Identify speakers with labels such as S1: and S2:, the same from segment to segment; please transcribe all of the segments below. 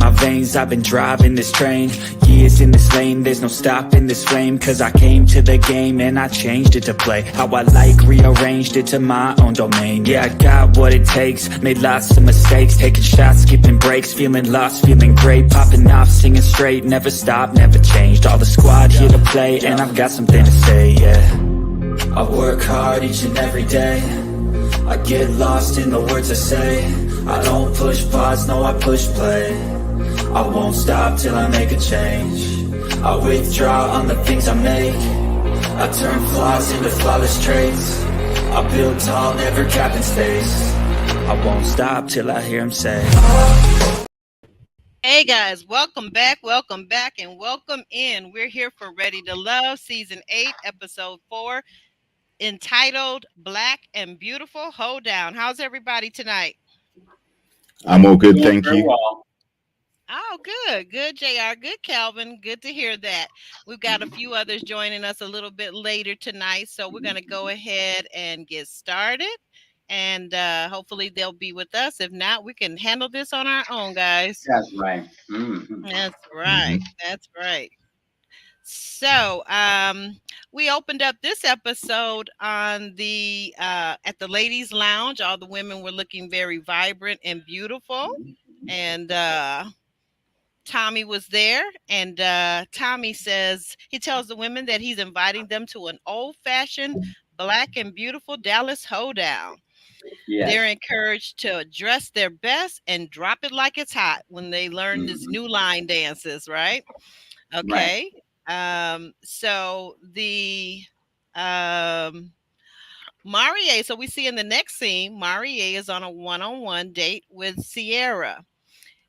S1: my veins, I've been driving this train. Years in this lane, there's no stopping this flame. Cause I came to the game and I changed it to play how I like, rearranged it to my own domain. Yeah, I got what it takes, made lots of mistakes, taking shots, skipping breaks, feeling lost, feeling great, popping off, singing straight, never stopped, never changed. All the squad here to play, and I've got something to say, yeah. I work hard each and every day, I get lost in the words I say. I don't push pause, no, I push play. I won't stop till I make a change. I withdraw on the things I make. I turn flaws into flawless traits. I build tall, never capped in space. I won't stop till I hear him say,
S2: Hey guys, welcome back, and welcome in. We're here for Ready to Love, Season 8, Episode 4, entitled Black and Beautiful Hold Down. How's everybody tonight?
S3: I'm all good,
S4: Doing
S3: thank
S4: very
S3: you.
S4: well.
S2: Oh, good. Good, JR. Good, Calvin. Good to hear that. We've got a few others joining us a little bit later tonight, so we're going to go ahead and get started. And hopefully they'll be with us. If not, we can handle this on our own, guys.
S4: That's right. Hmm.
S2: That's
S3: hmm
S2: right. That's right. So, we opened up this episode on the at the ladies' lounge. All the women were looking very vibrant and beautiful, and Tommy was there. And Tommy says he tells the women that he's inviting them to an old-fashioned black and beautiful Dallas hoedown.
S4: Yes.
S2: They're encouraged to dress their best and drop it like it's hot when they learn this
S4: Hmm.
S2: new line dances, right?
S4: Right.
S2: Okay. So the um Marie, so we see in the next scene, Marie is on a one-on-one date with Sierra.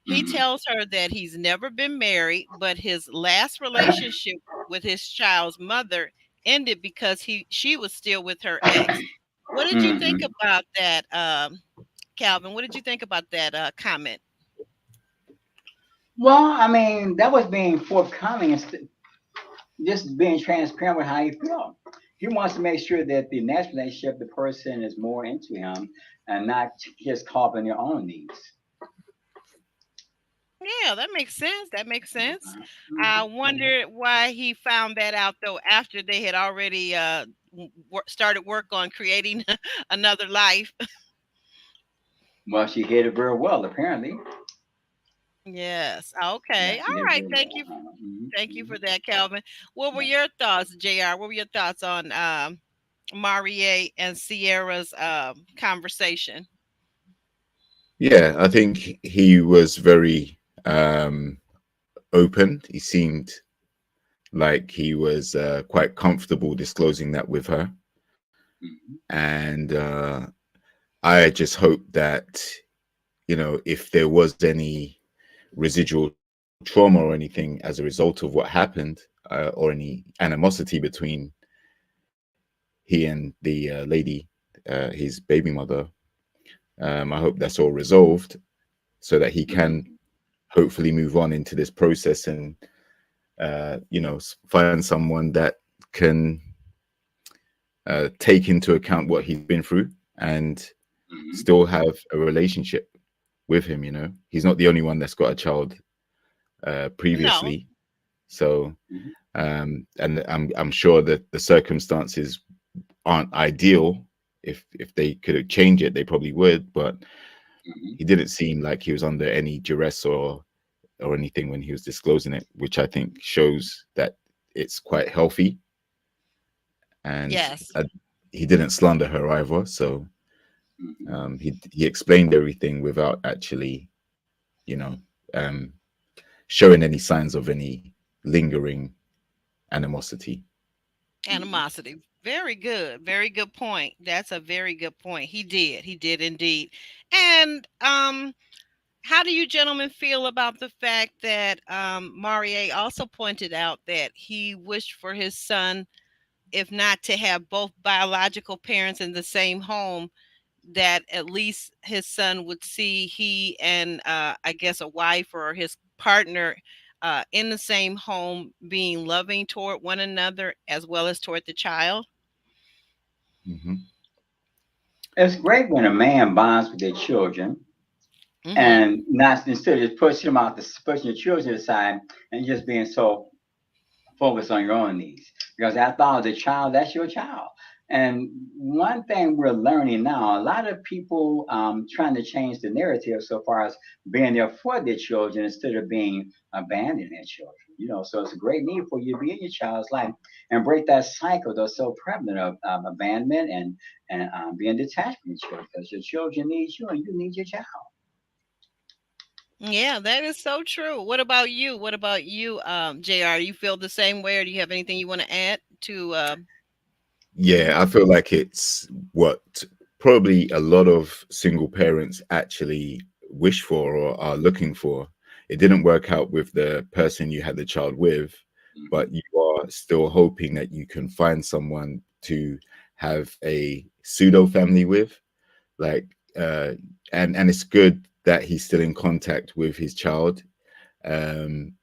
S2: He
S4: Hmm.
S2: tells her that he's never been married, but his last relationship with his child's mother ended because she was still with her ex. What did you think
S4: Hmm.
S2: about that, Calvin? What did you think about that comment?
S4: Well, I mean, that was being forthcoming and just being transparent with how he felt. He wants to make sure that the next relationship, the person is more into him and not just caught in their own needs.
S2: Yeah, that makes sense. That makes sense. I
S4: Mhm.
S2: wonder why he found that out though after they had already started work on creating another life.
S4: Well, she hid it very well, apparently.
S2: Yes.
S4: Yeah,
S2: Okay.
S4: she
S2: All
S4: did
S2: right.
S4: very
S2: Thank
S4: well.
S2: you. Thank you
S4: Hmm.
S2: for that, Calvin. What were your thoughts, JR? What were your thoughts on Marie and Sierra's conversation?
S3: Yeah, I think he was very open. He seemed like he was quite comfortable disclosing that with her,
S4: Hmm.
S3: and I just hope that if there was any residual trauma or anything as a result of what happened, or any animosity between he and the lady, his baby mother. I hope that's all resolved so that he
S4: Hmm.
S3: can hopefully move on into this process and find someone that can take into account what he's been through and
S4: Hmm.
S3: still have a relationship with him. He's not the only one that's got a child
S2: No.
S3: previously, so
S4: Hmm.
S3: and I'm sure that the circumstances aren't ideal. If they could change it, they probably would, but
S4: Hmm.
S3: he didn't seem like he was under any duress or anything when he was disclosing it, which I think shows that it's quite healthy. And
S2: Yes.
S3: he didn't slander her either, so
S4: Hmm.
S3: he explained everything without actually, you know, um, showing any signs of any lingering animosity.
S2: Animosity. Very good. Very good point. That's a very good point. He did. He did indeed. And how do you gentlemen feel about the fact that Marie also pointed out that he wished for his son, if not to have both biological parents in the same home, that at least his son would see he and I guess a wife or his partner in the same home being loving toward one another as well as toward the child?
S3: Hmm
S4: It's great when a man bonds with their children
S2: Mm-hmm.
S4: and not instead of just pushing your children aside and just being so focus on your own needs. Because after all, the child, that's your child. And one thing we're learning now, a lot of people trying to change the narrative so far as being there for their children instead of being abandoning their children. So it's a great need for you to be in your child's life and break that cycle that's so prevalent of abandonment and being detached from your children because your children need you and you need your child.
S2: Yeah, that is so true. What about you? What about you, JR? You feel the same way, or do you have anything you want to add to
S3: Yeah,
S2: mhm.
S3: I feel like it's what probably a lot of single parents actually wish for or are looking for. It didn't work out with the person you had the child with, but
S4: Hmm.
S3: you are still hoping that you can find someone to have a pseudo family with. Like, and it's good that he's still in contact with his child, um,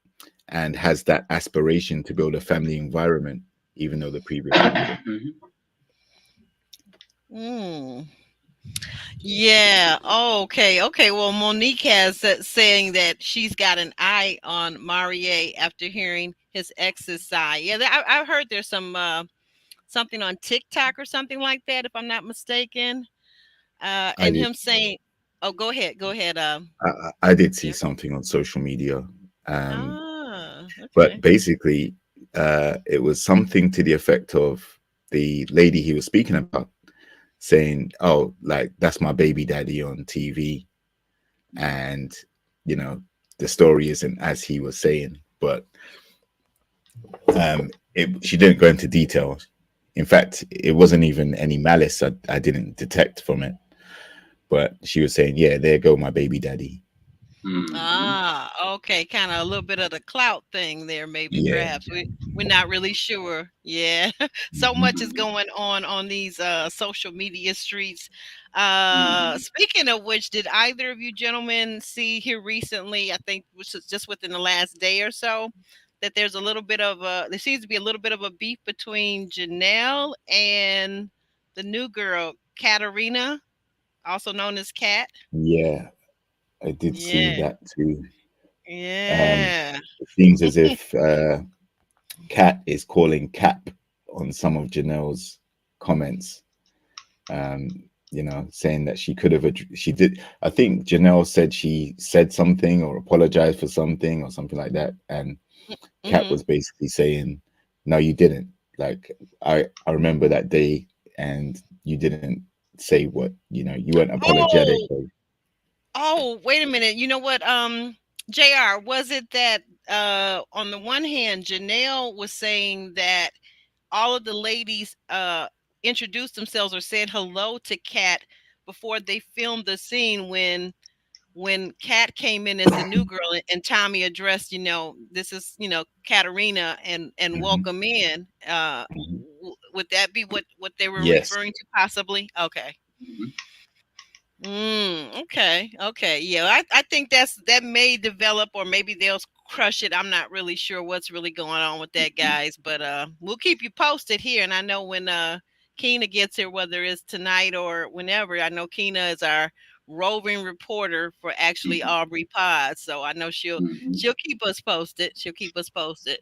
S3: and has that aspiration to build a family environment, even though the previous one didn't.
S4: Hmm.
S2: Mm. Yeah. Oh, okay. Okay. Well, Monique has saying that she's got an eye on Marie after hearing his ex's side. Yeah, I've heard there's some something on TikTok or something like that, if I'm not mistaken.
S3: I
S2: And
S3: did.
S2: him saying, "Oh, go ahead, go ahead."
S3: I did see
S2: Jerry.
S3: something on social media, um,
S2: Ah,
S3: but
S2: okay.
S3: basically, it was something to the effect of the lady he was speaking about saying, "Oh, like that's my baby daddy on TV," and you know, the story isn't as he was saying, but she didn't go into details. In fact, it wasn't even any malice I didn't detect from it, but she was saying, "Yeah, there go my baby daddy."
S4: Hmm.
S2: Ah, okay, kinda a little bit of the clout thing there, maybe,
S3: Yeah.
S2: perhaps. We're not really sure. Yeah. So
S3: Mhm.
S2: much is
S4: Hmm.
S2: going on these, social media streets.
S4: Hmm.
S2: Speaking of which, did either of you gentlemen see here recently, I think which is just within the last day or so, that there seems to be a little bit of a beef between Janelle and the new girl, Katarina, also known as Kat?
S3: Yeah, I did see
S2: Yeah.
S3: that too. Um,
S2: Yeah.
S3: it seems as if Kat is calling Cap on some of Janelle's comments. Saying that she could have, she did. I think Janelle said she said something or apologized for something or something like that, and Kat
S2: Mhm.
S3: was basically saying, "No, you didn't. Like, I remember that day, and you didn't say what you weren't apologetic."
S2: Oh, oh, wait a minute. You know what? JR, was it that on the one hand, Janelle was saying that all of the ladies introduced themselves or said hello to Kat before they filmed the scene when Kat came in as the new girl and Tommy addressed, this is, Katarina and
S3: Mhm,
S2: welcome in.
S3: mhm.
S2: Would that be what they were
S3: Yes.
S2: referring to possibly? Okay.
S4: Hmm.
S2: Okay. Okay. Yeah. I think that may develop or maybe they'll crush it. I'm not really sure what's really going on with that, guys. But we'll keep you posted here. And I know when Keena gets here, whether it's tonight or whenever, I know Keena is our roving reporter for actually Aubrey Pod. So I know
S4: Hmm.
S2: she'll keep us posted. She'll keep us posted.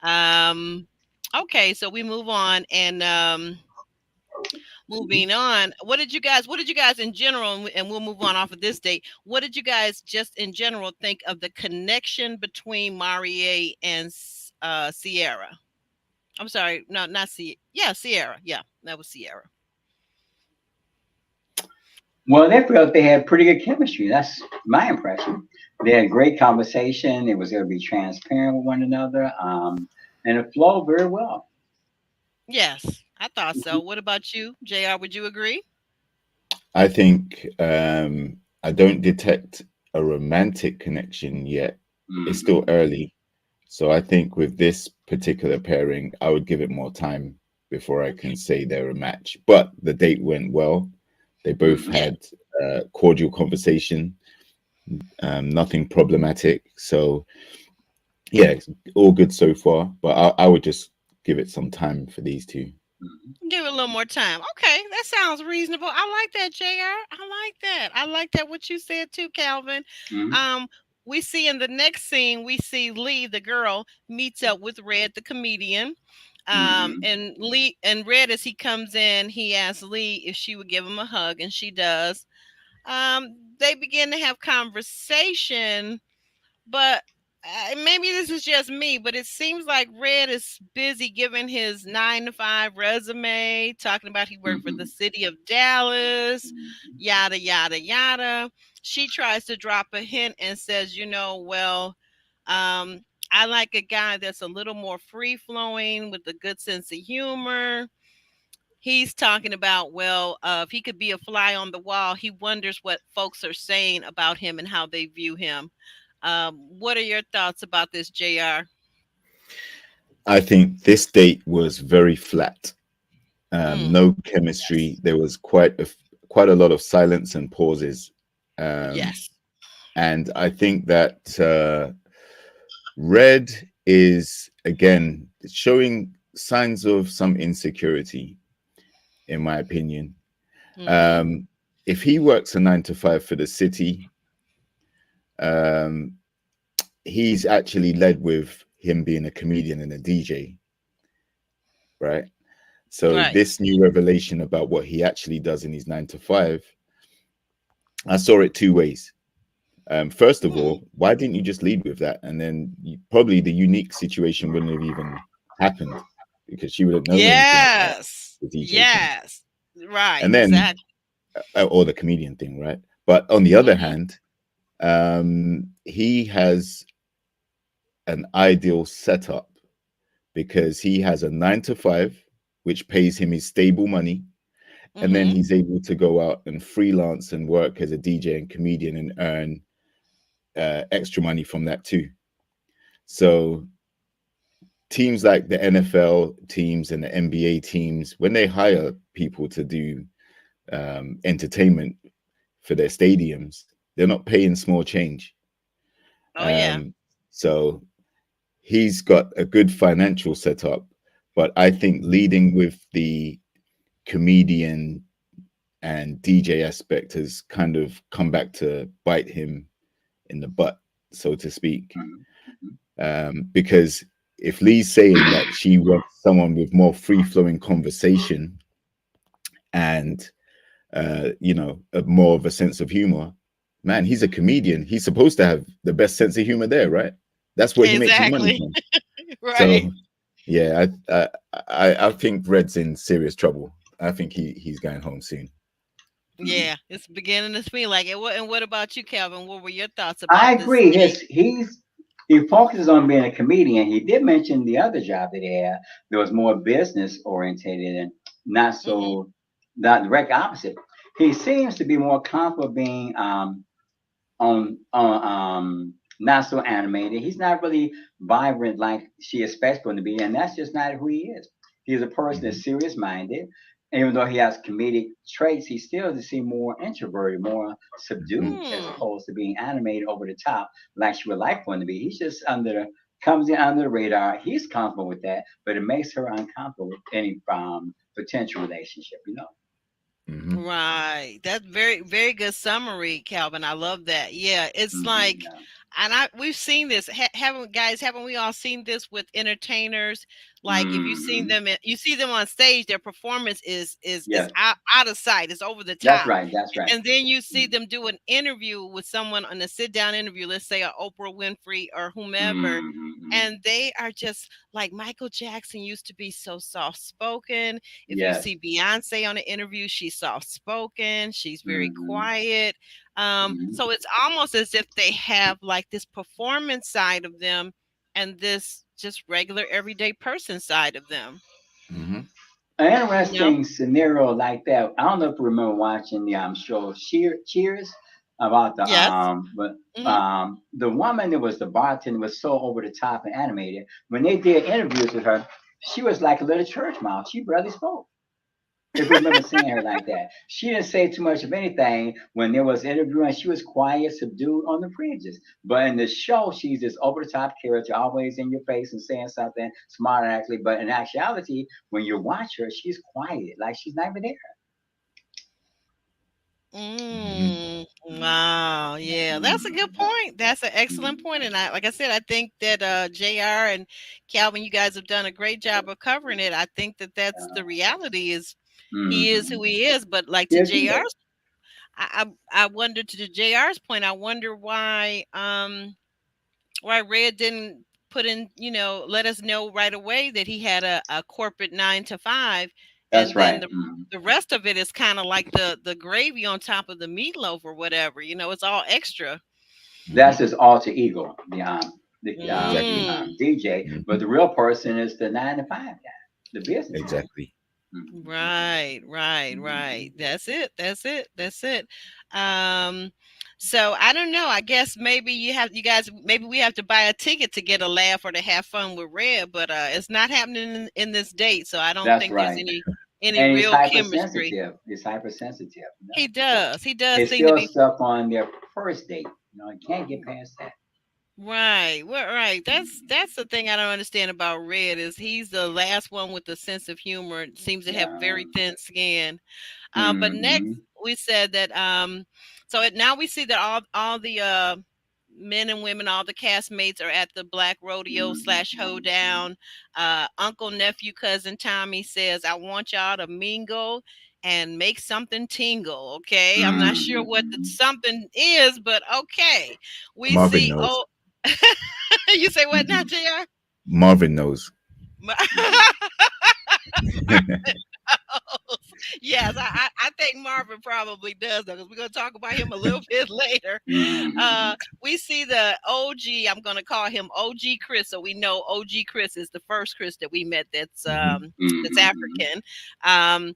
S2: Um okay, so we move on and moving on, what did you guys in general, and we'll move on off of this date. What did you guys just in general think of the connection between Marie and Sierra? I'm sorry, no, not yeah, Sierra. Yeah, that was Sierra.
S4: Well, they felt they had pretty good chemistry. That's my impression. They had great conversation. It was able to be transparent with one another, and it flowed very well.
S2: Yes, I thought so. What about you, JR? Would you agree?
S3: I think I don't detect a romantic connection yet. It's still
S4: Hmm.
S3: early. So I think with this particular pairing, I would give it more time before I can
S2: Okay.
S3: say they're a match. But the date went well. They both
S4: Hmm.
S2: Yeah.
S3: had cordial conversation, nothing problematic. So yeah, it's all good so far. But I would just give it some time for these two.
S4: Mhm.
S2: Give it a little more time. Okay, that sounds reasonable. I like that, JR. I like that. I like that what you said too, Calvin.
S4: Mhm.
S2: Um, we see in the next scene, we see Lee, the girl, meets up with Red, the comedian.
S4: Mhm.
S2: And Lee and Red, as he comes in, he asks Lee if she would give him a hug, and she does. They begin to have conversation, but maybe this is just me, but it seems like Red is busy giving his 9 to 5 resume, talking about he worked for the
S4: Mhm.
S2: city of Dallas,
S4: Mhm.
S2: yada, yada, yada. She tries to drop a hint and says, well, um, I like a guy that's a little more free flowing with a good sense of humor. He's talking about, well, if he could be a fly on the wall, he wonders what folks are saying about him and how they view him. What are your thoughts about this, JR?
S3: I think this date was very flat.
S2: Mm,
S3: No chemistry.
S2: yes.
S3: There was quite a lot of silence and pauses. Um,
S2: Yes.
S3: and I think that Red is again showing signs of some insecurity, in my opinion.
S2: Mm-hmm.
S3: Um, if he works a 9 to 5 for the city, um, he's actually led with him being a comedian and a DJ, right? So
S2: Right.
S3: this new revelation about what he actually does in his 9 to 5, I saw it two ways. First of
S2: Mm.
S3: all, why didn't you just lead with that? And then probably the unique situation wouldn't have even happened because she would have known anything about
S2: Yes.
S3: the DJ thing.
S2: Yes. Right.
S3: And then,
S2: Exactly.
S3: or the comedian thing, right? But on the other
S2: Mm-hmm.
S3: hand, he has an ideal setup because he has a 9 to 5, which pays him his stable money. And then
S2: Mm-hmm.
S3: he's able to go out and freelance and work as a DJ and comedian and earn extra money from that too. So teams like the NFL teams and the NBA teams, when they hire people to do entertainment for their stadiums, they're not paying small change.
S2: Oh yeah.
S3: Um, so he's got a good financial setup, but I think leading with the comedian and DJ aspect has kind of come back to bite him in the butt, so to speak.
S4: Mhm. Mhm.
S3: Because if Lee's saying that she wants someone with more free flowing conversation and more of a sense of humor, man, he's a comedian. He's supposed to have the best sense of humor there, right? That's where he makes his money
S2: Exactly.
S3: from.
S2: Right.
S3: So yeah, I think Red's in serious trouble. I think he's going home soon.
S4: Mhm.
S2: Yeah. It's beginning to feel like it. And what about you, Calvin? What were your thoughts
S4: I
S2: about this
S4: agree.
S2: date?
S4: He focuses on being a comedian. He did mention the other job that he had that was more business orientated and not
S2: Mm-hmm.
S4: so not direct opposite. He seems to be more comfortable being on not so animated. He's not really vibrant like she expects him to be, and that's just not who he is. He's a person
S3: Hmm.
S4: that's serious minded. Even though he has comedic traits, he still to seem more introverted, more subdued, as
S2: Hmm.
S4: opposed to being animated over the top like she would like for him to be. He's just comes in under the radar. He's comfortable with that, but it makes her uncomfortable with any potential relationship.
S3: Hmm.
S2: Right. That's very, very good summary, Calvin. I love that. Yeah, it's like,
S4: Yeah.
S2: and we've seen this. Haven't we all seen this with entertainers? Like, if you seen
S4: Hmm.
S2: them, you see them on stage, their performance is
S4: Yes,
S2: out of sight. It's over the
S4: that's
S2: top,
S4: right. That's right.
S2: and then you see them do an interview with someone on a sit down interview. Let's say a Oprah Winfrey or whomever.
S4: Hmm.
S2: And they are just like Michael Jackson used to be so soft spoken. If you
S4: Yes.
S2: see Beyonce on an interview, she's soft spoken, she's very
S4: Hmm.
S2: quiet.
S4: Hmm.
S2: So it's almost as if they have like this performance side of them and this just regular everyday person side of them.
S3: Hmm.
S4: An
S2: You know?
S4: interesting scenario like that. I don't know if you remember watching the show Cheers about the
S2: Yes.
S4: but
S2: Hmm.
S4: the woman that was the bartender was so over the top and animated. When they did interviews with her, she was like a little church mouse. She barely spoke. if we remember seeing her like that. She didn't say too much of anything when there was interviewing. She was quiet, subdued on the fringes. But in the show, she's this over the top character, always in your face and saying something smart actually. But in actuality, when you watch her, she's quiet, like she's not even there.
S3: Mhm.
S2: Wow. Yeah, that's a good point. That's an excellent point. And I, like I said, I think that JR and Calvin, you guys have done a great job of covering it. I think that that's the reality is he is
S4: Mm-hmm.
S2: who he is. But like to
S4: Yes, he is.
S2: JR's, I wonder to the JR's point, I wonder why Red didn't put in, let us know right away that he had a corporate 9 to 5,
S4: That's
S2: and then
S4: right.
S2: the rest of it is kind of like the gravy on top of the meatloaf or whatever. It's all extra.
S3: Mhm.
S4: That's his alter ego,
S3: Exactly.
S2: Mm,
S4: DJ. But
S3: Mhm.
S4: the real person is the 9 to 5 guy, the businessman.
S3: Exactly.
S4: Mm-hmm.
S2: right, right,
S4: Mm-hmm.
S2: right. That's it. That's it. That's it. Um, so I don't know. I guess maybe you guys, maybe we have to buy a ticket to get a laugh or to have fun with Red, but it's not happening in this date. So I don't
S4: That's
S2: think there's
S4: right.
S2: any
S4: And he's
S2: real chemistry.
S4: hypersensitive. He's hypersensitive.
S2: He does. He does
S4: They
S2: seem to
S4: still
S2: be.
S4: stuck on their first date. You can't get past that.
S2: Right. Well, right. That's the thing I don't understand about Red is he's the last one with a sense of humor. Seems to have
S4: Yeah.
S2: very thin skin. But next
S4: Mm-hmm.
S2: we said that now we see that all the men and women, all the castmates are at the Black Rodeo slash
S4: Mm-hmm.
S2: Hoedown. Uncle, nephew, cousin Tommy says, "I want y'all to mingle and make something tingle." Okay, I'm not sure what the
S4: Mm-hmm.
S2: something is, but okay. We
S3: Marvin
S2: see.
S3: knows.
S2: Oh, you say what now,
S4: Mm-hmm.
S2: Jr.
S3: Marvin knows.
S2: Yes, I think Marvin probably does though, because we're gonna talk about him a little bit later.
S4: Mm-hmm.
S2: We see the OG. I'm gonna call him OG Chris, so we know OG Chris is the first Chris that we met.
S3: Mhm.
S2: That's
S4: Mm-hmm.
S2: African. Um,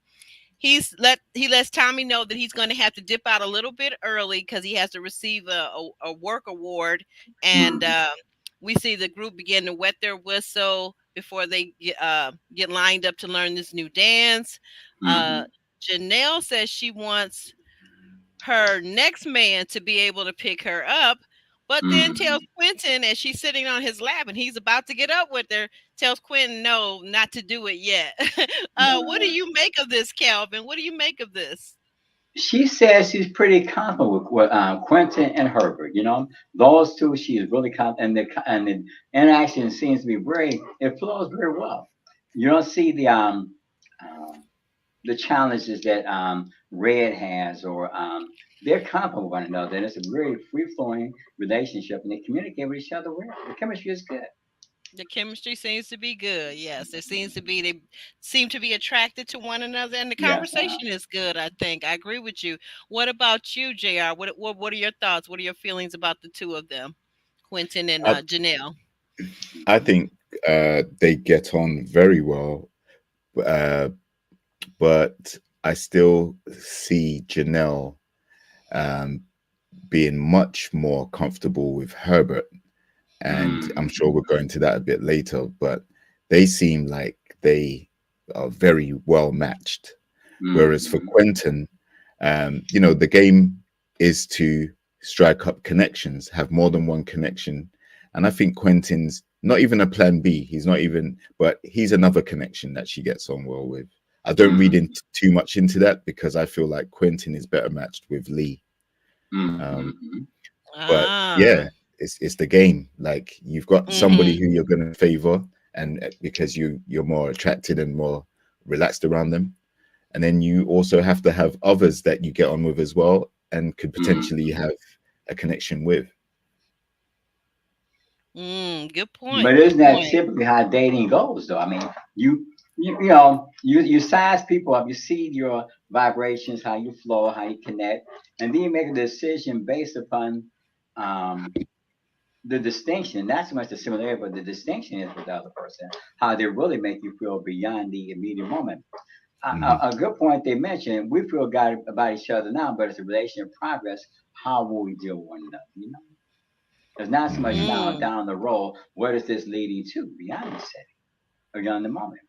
S2: he lets Tommy know that he's going to have to dip out a little bit early because he has to receive a work award, and
S4: Mm-hmm.
S2: we see the group begin to wet their whistle before they get lined up to learn this new dance. Uh,
S4: Mm-hmm.
S2: Janelle says she wants her next man to be able to pick her up, but then tells
S4: Mm-hmm.
S2: Quentin as she's sitting on his lap and he's about to get up with her, tells Quentin no, not to do it yet. What do
S4: Yeah.
S2: you make of this, Calvin? What do you make of this?
S4: She says she's pretty confident with Quentin and Herbert. Those two, she is really confident, and the interaction seems to be it flows very well. You don't see uh, the challenges that Red has, or they're confident with one another, and it's a very free flowing relationship, and they communicate with each other well. The chemistry is good.
S2: The chemistry seems to be good. Yes, it seems to be. They seem to be attracted to one another, and the
S4: Yes.
S2: conversation is good. I think I agree with you. What about you, Jr.? What are your thoughts? What are your feelings about the two of them, Quentin and
S3: I,
S2: Janelle?
S3: I think they get on very well, uh, but I still see Janelle um, being much more comfortable with Herbert, and I'm
S4: Mm-hmm.
S3: sure we'll go into that a bit later. But they seem like they are very well matched. Whereas for
S4: Mm-hmm.
S3: Quentin, the game is to strike up connections, have more than one connection. And I think Quentin's not even a plan B. He's not even, but he's another connection that she gets on well with. I don't read
S4: Mm-hmm.
S3: into too much into that because I feel like Quentin is better matched with Lee. Um,
S4: Mm-hmm.
S3: but
S2: Ah,
S3: yeah, it's the game. Like you've got somebody
S2: mm-hmm.
S3: who you're going to favor, and because you're more attracted and more relaxed around them, and then you also have to have others that you get on with as well and could potentially
S4: Mm-hmm.
S3: have a connection with.
S2: Good
S4: But
S2: point. Good
S4: isn't that
S2: point.
S4: typically how dating goes, though? I mean, you size people up, you see your vibrations, how you flow, how you connect, and then you make a decision based upon um, the distinction. Not so much the similarity, but the distinction is with the other person, how they really make you feel beyond the immediate moment.
S3: Mhm.
S4: A good point they mentioned: we feel good about each other now, but it's a relation in progress. How will we deal with one another? It's not so much
S3: Mhm.
S4: now
S2: Mm,
S4: down the road. What is this leading to beyond the setting or beyond the moment?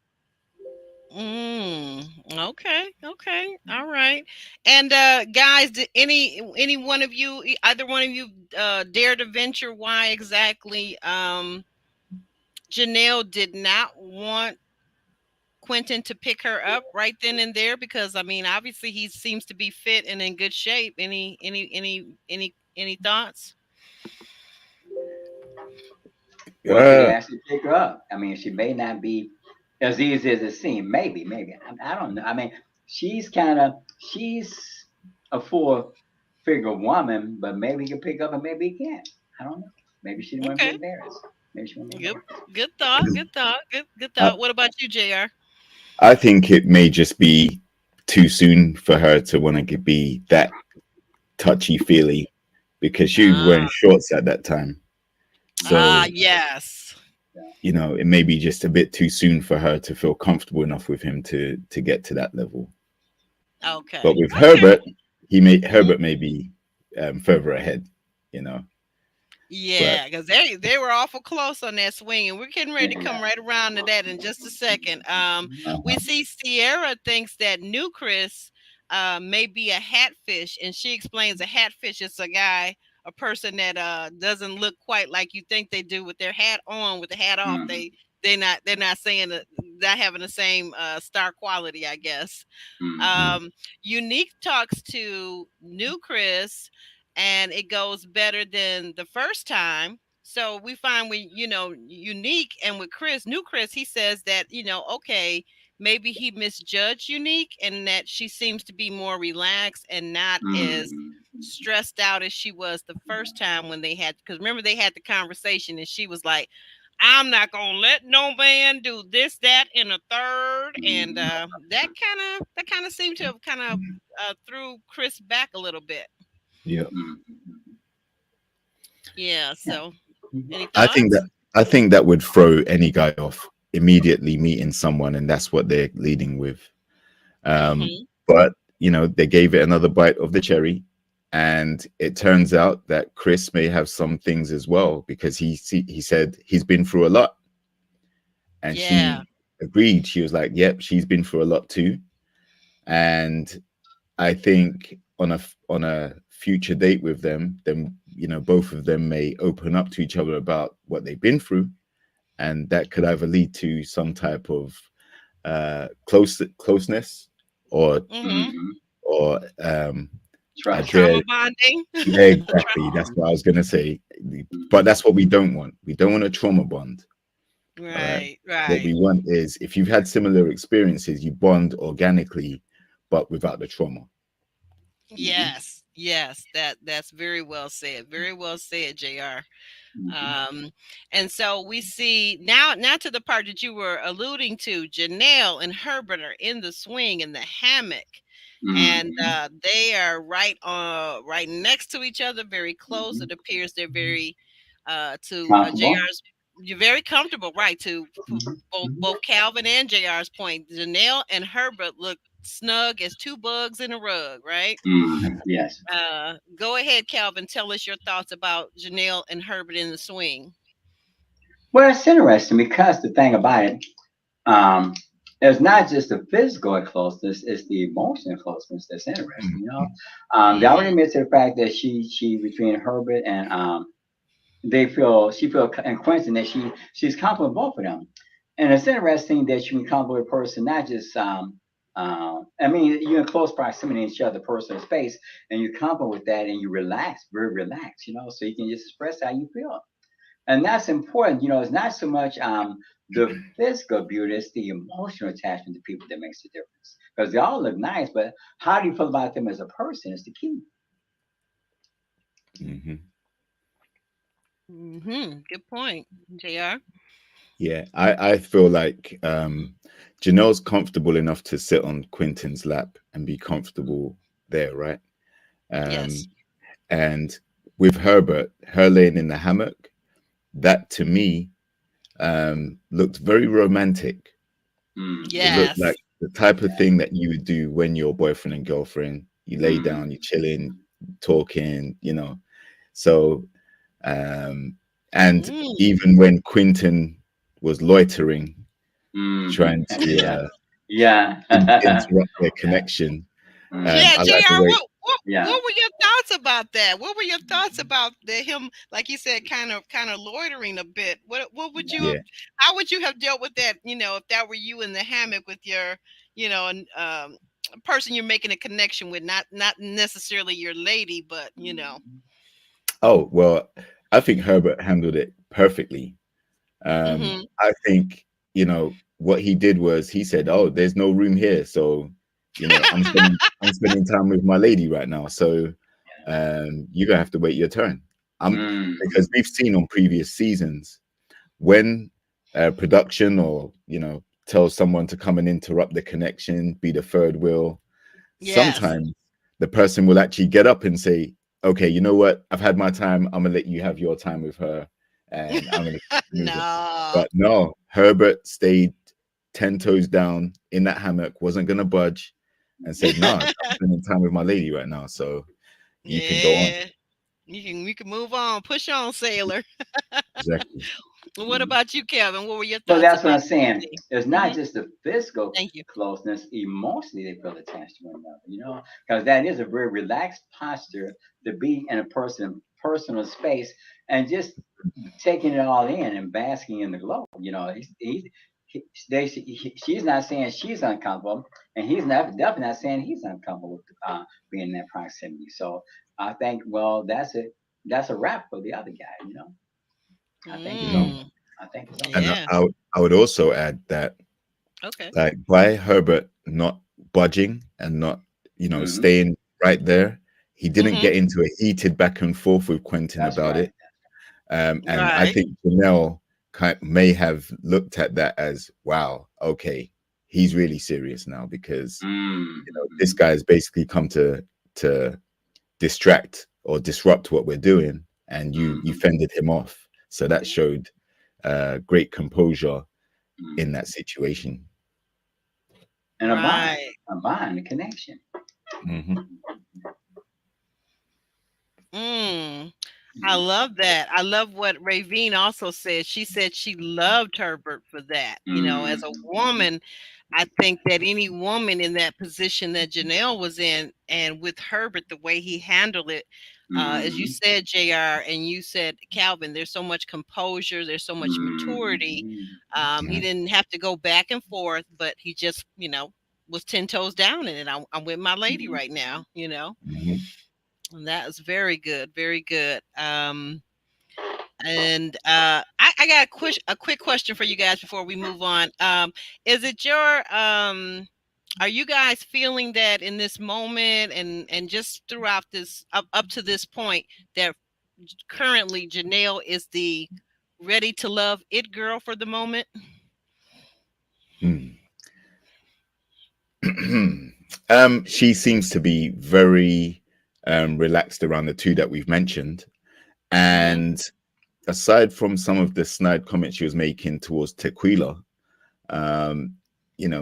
S2: Mm, okay, okay, all right. And guys, did any one of you, either one of you, dare to venture why exactly Janelle did not want Quentin to pick her up right then and there? Because I mean, obviously he seems to be fit and in good shape. Any thoughts?
S4: Well, she
S3: Uh,
S4: actually pick her up. I mean, she may not be as easy as it seemed. Maybe. I don't know. I mean, she's a full figure woman, but maybe he can pick up and maybe he can't. I don't know. Maybe she didn't want to be
S2: Okay,
S4: embarrassed. Maybe she won't be
S2: good,
S4: embarrassed.
S2: good thought, good thought, good
S3: I,
S2: thought. What about you, Jr.?
S3: I think it may just be too soon for her to want to be that touchy feely because she was wearing
S2: Ah,
S3: shorts at that time. So,
S2: yes.
S4: Yeah.
S3: it may be just a bit too soon for her to feel comfortable enough with him to get to that level. But
S2: Okay,
S3: with
S2: okay.
S3: Herbert may be further ahead, you know. But
S2: Yeah, because they were awful close on that swing, and we're getting ready to
S4: Yeah.
S2: come right around to that in just a second. We
S3: uh
S2: see Sierra thinks that New Chris may be a hatfish, and she explains a hatfish is a guy, a person that doesn't look quite like you think they do with their hat on, with the hat off.
S4: Mm-hmm.
S2: They're not saying that, not having the same star quality, I guess.
S4: Mm-hmm.
S2: Um, Unique talks to New Chris, and it goes better than the first time. So we find we, Unique and with Chris, New Chris, he says that, okay, maybe he misjudged Unique and that she seems to be more relaxed and not as
S4: Mm-hmm.
S2: stressed out as she was the first time when they had, because remember they had the conversation and she was like, I'm not gonna let no man do this, that, and a third, and
S4: Mm-hmm.
S2: that kind of seemed to have kind of threw Chris back a little bit.
S3: yeah.
S4: Mm-hmm.
S2: Yeah.
S4: Yeah.
S2: So,
S4: Mhm.
S2: any
S3: I think
S2: thoughts?
S3: that I think that would throw any guy off immediately meeting someone, and that's what they're leading with.
S2: Mm-hmm.
S3: But they gave it another bite of the cherry, and it turns out that Chris may have some things as well because he said he's been through a lot, and
S2: Yeah.
S3: she agreed. She was like, "Yep, she's been through a lot too." And I think on a future date with them, then both of them may open up to each other about what they've been through, and that could either lead to some type of closeness or
S2: Mm-hmm.
S4: Mm-hmm.
S3: a
S4: Trust.
S2: Trauma
S3: dread.
S2: bonding.
S3: Yeah, exactly. That's what I was gonna say. But
S4: Mm-hmm.
S3: that's what we don't want. We don't want a trauma bond. All right.
S2: Right.
S3: What
S2: Right.
S3: we want is if you've had similar experiences, you bond organically, but without the trauma.
S4: Mm-hmm.
S2: Yes. Yes. That's very well said. Very well said, Jr.
S4: Mm-hmm.
S2: Um, and so we see now to the part that you were alluding to. Janelle and Herbert are in the swing in the hammock, and
S4: Mm-hmm.
S2: they are right next to each other, very close.
S4: Mm-hmm.
S2: It appears they're very to
S4: Comfortable.
S2: Jr's. You're very comfortable, right? To both
S4: Mm-hmm.
S2: both Calvin and Jr's point, Janelle and Herbert look snug as two bugs in a rug, right?
S4: Mm-hmm. Yes.
S2: Go ahead, Calvin. Tell us your thoughts about Janelle and Herbert in the swing.
S4: Well, it's interesting because the thing about it, um, it's not just the physical closeness; it's the emotional closeness that's interesting.
S3: Mhm.
S4: They already
S2: Mm,
S4: admit to the fact that she between Herbert and they feel she feel and Quentin that she's comfortable with both of them, and it's interesting that you can comfortable with a person not just I mean you're in close proximity to each other personal space and you're comfortable with that and you relax very relaxed so you can just express how you feel and that's important. It's not so much the physical beauty; it's the emotional attachment to people that makes the difference. Because they all look nice, but how do you feel about them as a person is the key.
S3: Mhm.
S2: good point, Jr.
S3: Yeah, I feel like Janelle's comfortable enough to sit on Quentin's lap and be comfortable there, right?
S2: Yes.
S3: Um, and with Herbert, her laying in the hammock, that to me looked very romantic. It
S4: Mm-hmm.
S3: looked like
S2: Yes.
S3: the type of
S4: Yeah.
S3: thing that you would do when you're boyfriend and girlfriend. You lay
S4: Mm-hmm.
S3: down, you're chilling, talking. So, um, and
S2: Mm,
S3: even when Quentin was loitering,
S4: Mm-hmm.
S3: trying to
S4: Yeah. Yeah.
S3: interrupt their connection.
S2: Yeah,
S3: I
S4: Mhm.
S3: like the
S2: Jr.
S3: way.
S4: Yeah.
S2: What were your thoughts about that? What were your thoughts about him, like you said, kind of loitering a bit? What would you
S4: Yeah.
S2: have?
S3: Yeah.
S2: How would you have dealt with that? If that were you in the hammock with your, person you're making a connection with, not necessarily your lady, but
S3: Oh well, I think Herbert handled it perfectly.
S2: Mm-hmm.
S3: I think, what he did was he said, "Oh, there's no room here, so I'm spending time with my lady right now. So you're gonna have to wait your turn." Because
S4: Mhm.
S3: we've seen on previous seasons when production or tells someone to come and interrupt the connection, be the third wheel.
S2: Yes.
S3: Sometimes the person will actually get up and say, "Okay, you know what? I've had my time. I'm gonna let you have your time with her, and I'm gonna keep it moving."
S2: No.
S3: But no, Herbert stayed 10 toes down in that hammock, wasn't gonna budge, and said, "No, I'm spending time with my lady right now, so you can go on."
S2: Yeah. You can move on. Push on, sailor.
S3: Exactly.
S2: What about you, Kevin? What were your
S4: So
S2: thoughts
S4: that's what I'm
S2: about that
S4: saying.
S2: scene?
S4: It's not
S2: Hmm.
S4: just the physical
S2: Thank you.
S4: closeness, emotionally they feel attached to one another, because that is a very relaxed posture to be in a personal space and just taking it all in and basking in the glow. She's not saying she's uncomfortable, and he's definitely not saying he's uncomfortable with being in that proximity. So I think, well, that's a wrap for the other guy. I think it's over.
S3: Mhm.
S2: Mm,
S4: I think it's over.
S3: And
S2: yeah.
S3: I would also add that,
S2: Okay.
S3: like, by Herbert not budging and not,
S4: Hmm.
S3: staying right there, he didn't
S2: Hmm.
S3: get into a heated back and forth with Quentin
S4: That's
S3: about
S4: right.
S3: it. And I
S2: Right.
S3: think Janelle may have looked at that as, wow, okay, he's really serious now because this
S4: Mm-hmm.
S3: guy has basically come to distract or disrupt what we're doing, and you
S4: Hmm.
S3: fended him off. So that showed great composure in
S4: Hmm.
S3: that situation.
S4: And
S2: Right.
S4: a connection.
S3: Hmm.
S2: Mm. I
S4: Mm-hmm.
S2: love that. I love what Ravine also said. She said she loved Herbert for that. As a
S4: Mm-hmm.
S2: woman, I think that any woman in that position that Janelle was in, and with Herbert, the way he handled it, as you
S4: Mm-hmm.
S2: said, JR, and you said, Calvin, there's so much composure, there's so much maturity. He
S3: Yeah.
S2: didn't have to go back and forth, but he just, was 10 toes down in it. I'm with my lady
S4: Mm-hmm.
S2: right now.
S3: Hmm.
S2: And that is very good, very good. And I got a quick question for you guys before we move on. Is it are you guys feeling that in this moment and just throughout this up to this point that currently Janelle is the ready to love it girl for the moment?
S3: She seems to be very relaxed around the two that we've mentioned.
S2: Hmm.
S3: And aside from some of the snide comments she was making towards Tequila, um,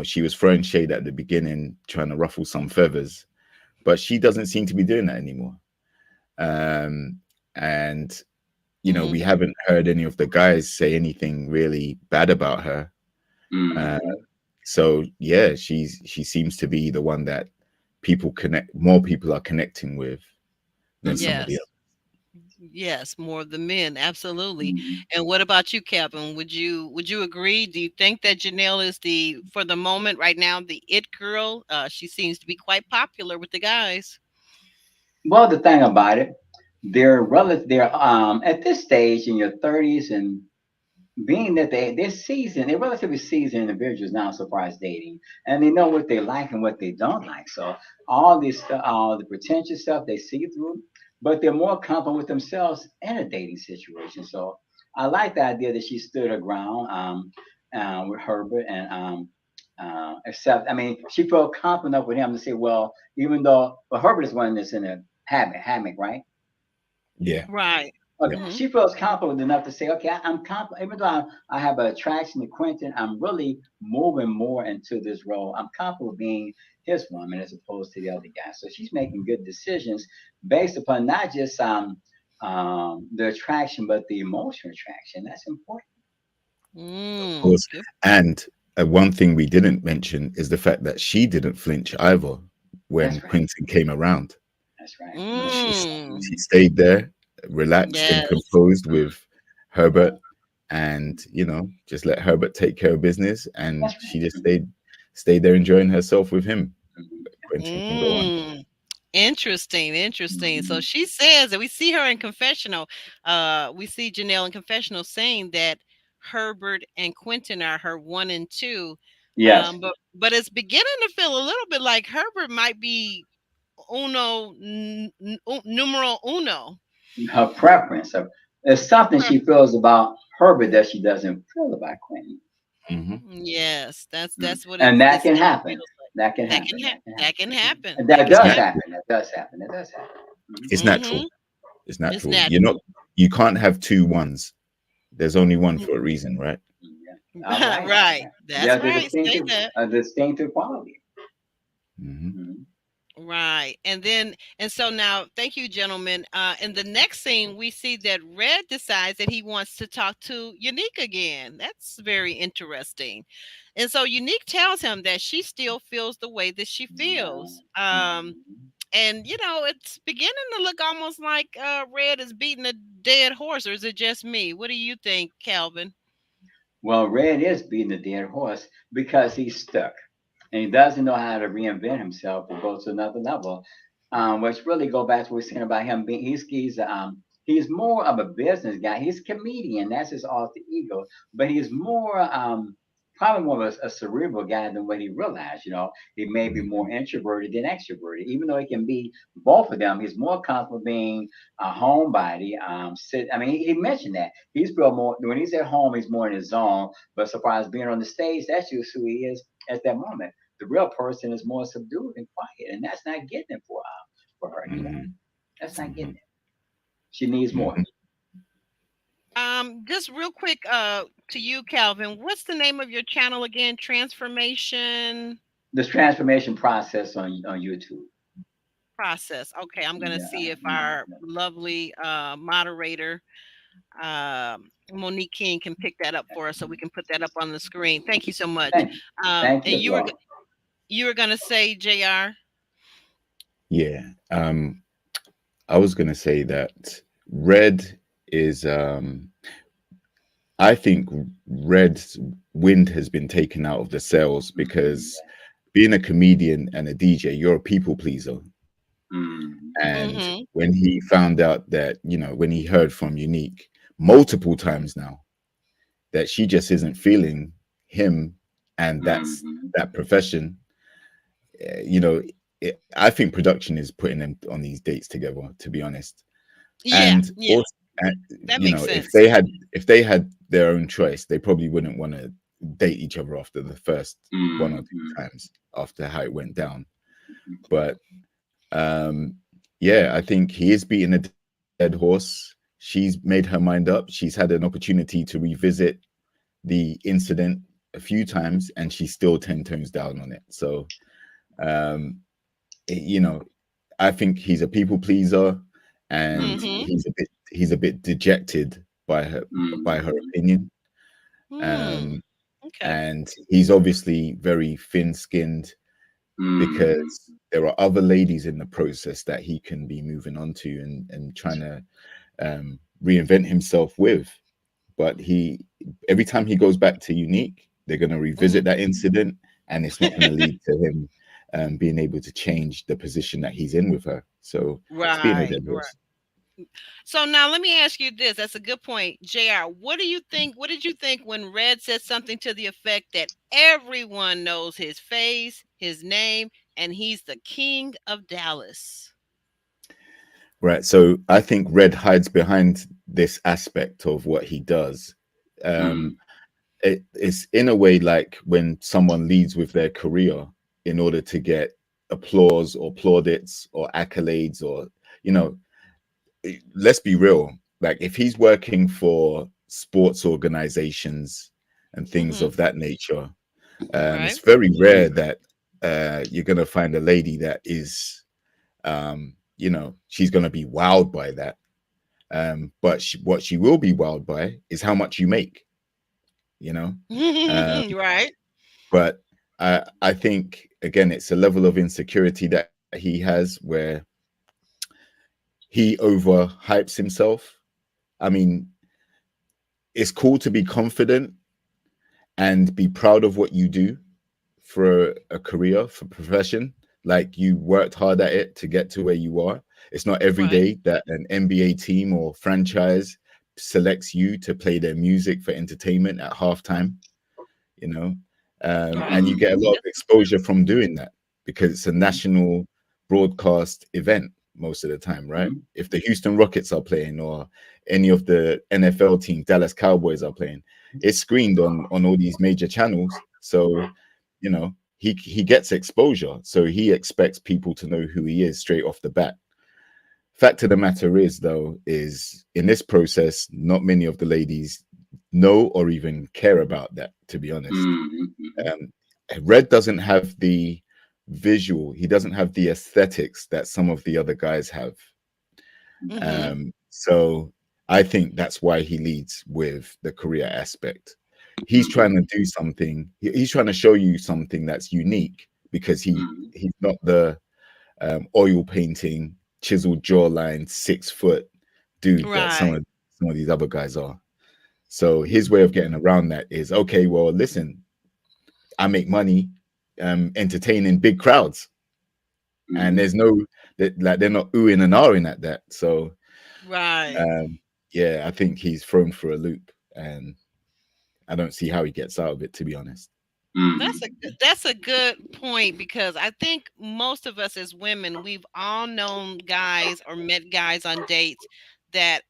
S3: she was throwing shade at the beginning, trying to ruffle some feathers, but she doesn't seem to be doing that anymore. And
S2: Hmm.
S3: we haven't heard any of the guys say anything really bad about her. Uh,
S4: Mm-hmm.
S3: so yeah, she seems to be the one that more people are connecting with than some of the
S2: Yes. Yes, more of the men, absolutely.
S4: Mm-hmm.
S2: And what about you, Kevin? Would you agree? Do you think that Janelle is for the moment right now, the it girl? She seems to be quite popular with the guys.
S4: Well, the thing about it, they're at this stage in your 30s, and being that they're relatively seasoned individuals now so far as dating, and they know what they like and what they don't like. So all this stuff, all the pretentious stuff they see through, but they're more confident with themselves in a dating situation. So I like the idea that she stood her ground with Herbert, and except, I mean, she felt confident enough with him to say, well, even though, well, Herbert is one that's in a hammock, right?
S3: Yeah.
S2: Right.
S3: Yeah.
S4: Okay,
S2: Hmm.
S4: she feels confident enough to say, okay, I'm confident, even though I have an attraction to Quentin, I'm really moving more into this role. I'm comfortable being his woman as opposed to the other guy. So she's making good decisions based upon not just the attraction, but the emotional attraction. That's important.
S3: Of
S2: Mm,
S3: course.
S2: good.
S3: And one thing we didn't mention is the fact that she didn't flinch either when
S4: That's right.
S3: Quentin came around.
S4: That's right.
S3: She
S2: Mm,
S3: she stayed there, relaxed and
S2: yes.
S3: composed with Herbert, and just let Herbert take care of business, and
S4: That's right.
S3: she just stayed there enjoying herself with him.
S4: Mhm.
S3: Quentin can go on.
S2: Mm. Interesting, interesting. So
S4: Mhm.
S2: she says that we see her in confessional. We see Janelle in confessional saying that Herbert and Quentin are her one and two.
S4: Yes.
S2: But it's beginning to feel a little bit like Herbert might be numero uno.
S4: Her preference. So there's something she feels about Herbert that she doesn't feel about Quentin.
S3: Hmm.
S2: Yes, that's
S4: Mm.
S2: that's what
S4: And that
S2: it
S4: can
S2: still
S4: happen.
S2: feels like.
S4: That can
S2: That can
S4: happen.
S2: happen.
S4: That can
S2: That
S4: happen.
S2: can happen.
S4: And
S2: That
S4: that
S2: can
S4: does
S2: happen.
S4: happen. That does happen. That does happen. Mhm.
S3: It's
S2: Mm-hmm.
S3: natural. It's
S2: It's
S3: natural.
S2: natural.
S3: You can't have two ones. There's only one for a reason, right?
S4: Yeah. All right. All
S2: Right.
S4: right.
S2: That's
S4: There's
S2: right. Say that.
S4: a distinctive quality.
S3: Hmm.
S4: Mhm.
S2: Right. And so now, thank you, gentlemen. In the next scene, we see that Red decides that he wants to talk to Unique again. That's very interesting. And so Unique tells him that she still feels the way that she feels.
S4: Mhm.
S2: And it's beginning to look almost like Red is beating a dead horse, or is it just me? What do you think, Calvin?
S4: Well, Red is beating a dead horse because he's stuck and he doesn't know how to reinvent himself or go to another level. Which really go back to what we're saying about him being he's more of a business guy. He's a comedian. That's his alter ego. But he's more probably more of a cerebral guy than what he realized. He may be more introverted than extroverted. Even though he can be both of them, he's more comfortable being a homebody. I mean, he mentioned that he's real more when he's at home. He's more in his zone. But so far as being on the stage, that's just who he is at that moment. The real person is more subdued and quiet, and that's not getting it for her.
S3: Hmm.
S4: That's not getting
S3: Hmm.
S4: it. She needs more.
S3: Hmm.
S2: Just real quick, to you, Calvin. What's the name of your channel again? Transformation
S4: This transformation process on YouTube.
S2: Process. Okay, I'm gonna
S4: Yeah,
S2: see if
S4: yeah,
S2: our lovely moderator, Monique King, can pick that up for us, so we can put that up on the screen. Thank you so much.
S4: thank, thank you
S2: And
S4: as well.
S2: you were gonna say, Jr.
S3: Yeah. I was gonna say that red is I think red's wind has been taken out of the sails because being a comedian and a DJ, you're a people pleaser.
S4: Mm,
S3: And
S2: Mm-hmm.
S3: when he found out that, when he heard from Unique multiple times now that she just isn't feeling him and that's
S4: mm,
S3: that profession, eh, you know, I think production is putting them on these dates together, to be honest.
S2: Yeah,
S3: And
S2: yeah,
S3: also, uh,
S2: that makes
S3: if
S2: sense.
S3: they had their own choice, they probably wouldn't want to date each other after the first one or
S4: mm,
S3: two times after how it went down. But um, yeah, I think he is beating a dead horse. She's made her mind up. She's had an opportunity to revisit the incident a few times, and she's still 10 tones down on it. So, um, you know, I think he's a people pleaser, and
S2: Mm-hmm.
S3: he's a bit dejected by her
S4: mm,
S3: opinion.
S2: Hmm.
S3: Um,
S2: Okay.
S3: and he's obviously very thin-skinned
S4: mm.
S3: because there are other ladies in the process that he can be moving on to and trying to reinvent himself with. But every time he goes back to Unique, they're going to
S2: Hmm.
S3: revisit that incident, and it's not going to lead to him being able to change the position that he's in with her. So it's being a
S2: Right.
S3: dead
S2: Right.
S3: horse.
S2: So now let me ask you this. That's a good point, Jr. What do you think? What did you think when Red said something to the effect that everyone knows his face, his name, and he's the king of Dallas?
S3: Right. So I think Red hides behind this aspect of what he does.
S4: Mm,
S3: Um, it's in a way like when someone leads with their career in order to get applause or plaudits or accolades or you know let's be real, like if he's working for sports organizations and things
S2: Mm-hmm.
S3: of that nature,
S2: Right.
S3: it's very rare that you're going to find a lady that is she's going to be wowed by that, but what she will be wowed by is how much you make, you know. um,
S2: Right.
S3: But I think again, it's a level of insecurity that he has where he overhypes himself. I mean, it's cool to be confident and be proud of what you do for a career, for profession. Like you worked hard at it to get to where you are. It's not every
S2: Right.
S3: day that an NBA team or franchise selects you to play their music for entertainment at halftime, you know,
S2: Right.
S3: and you get a lot of
S2: That's
S3: exposure from doing that because it's a national broadcast event most of the time, right?
S4: Mhm.
S3: If the Houston Rockets are playing or any of the NFL teams, Dallas Cowboys are playing, it's screened on all these major channels. So, you know, he gets exposure. So he expects people to know who he is straight off the bat. Fact of the matter is, though, is in this process, not many of the ladies know or even care about that, to be honest.
S4: Mhm. Mhm.
S3: Um, Red doesn't have the visual, he doesn't have the aesthetics that some of the other guys have.
S2: mm-hmm.
S3: So I think that's why he leads with the career aspect. He's trying
S4: Mhm.
S3: to do something, he's trying to show you something that's unique because
S4: Mhm.
S3: he's not the oil painting, chiseled jawline, 6 foot dude that
S2: Right.
S3: some of these other guys are. So his
S4: Mhm.
S3: way of getting around that is okay. Well, listen, I make money entertaining big crowds, and
S4: Mhm.
S3: there's no that like they're not oohing and ahhing at that. So
S2: Right.
S3: um, yeah, I think he's thrown for a loop, and I don't see how he gets out of it. To be honest.
S4: Mhm.
S2: That's a good point because I think most of us as women, we've all known guys or met guys on dates that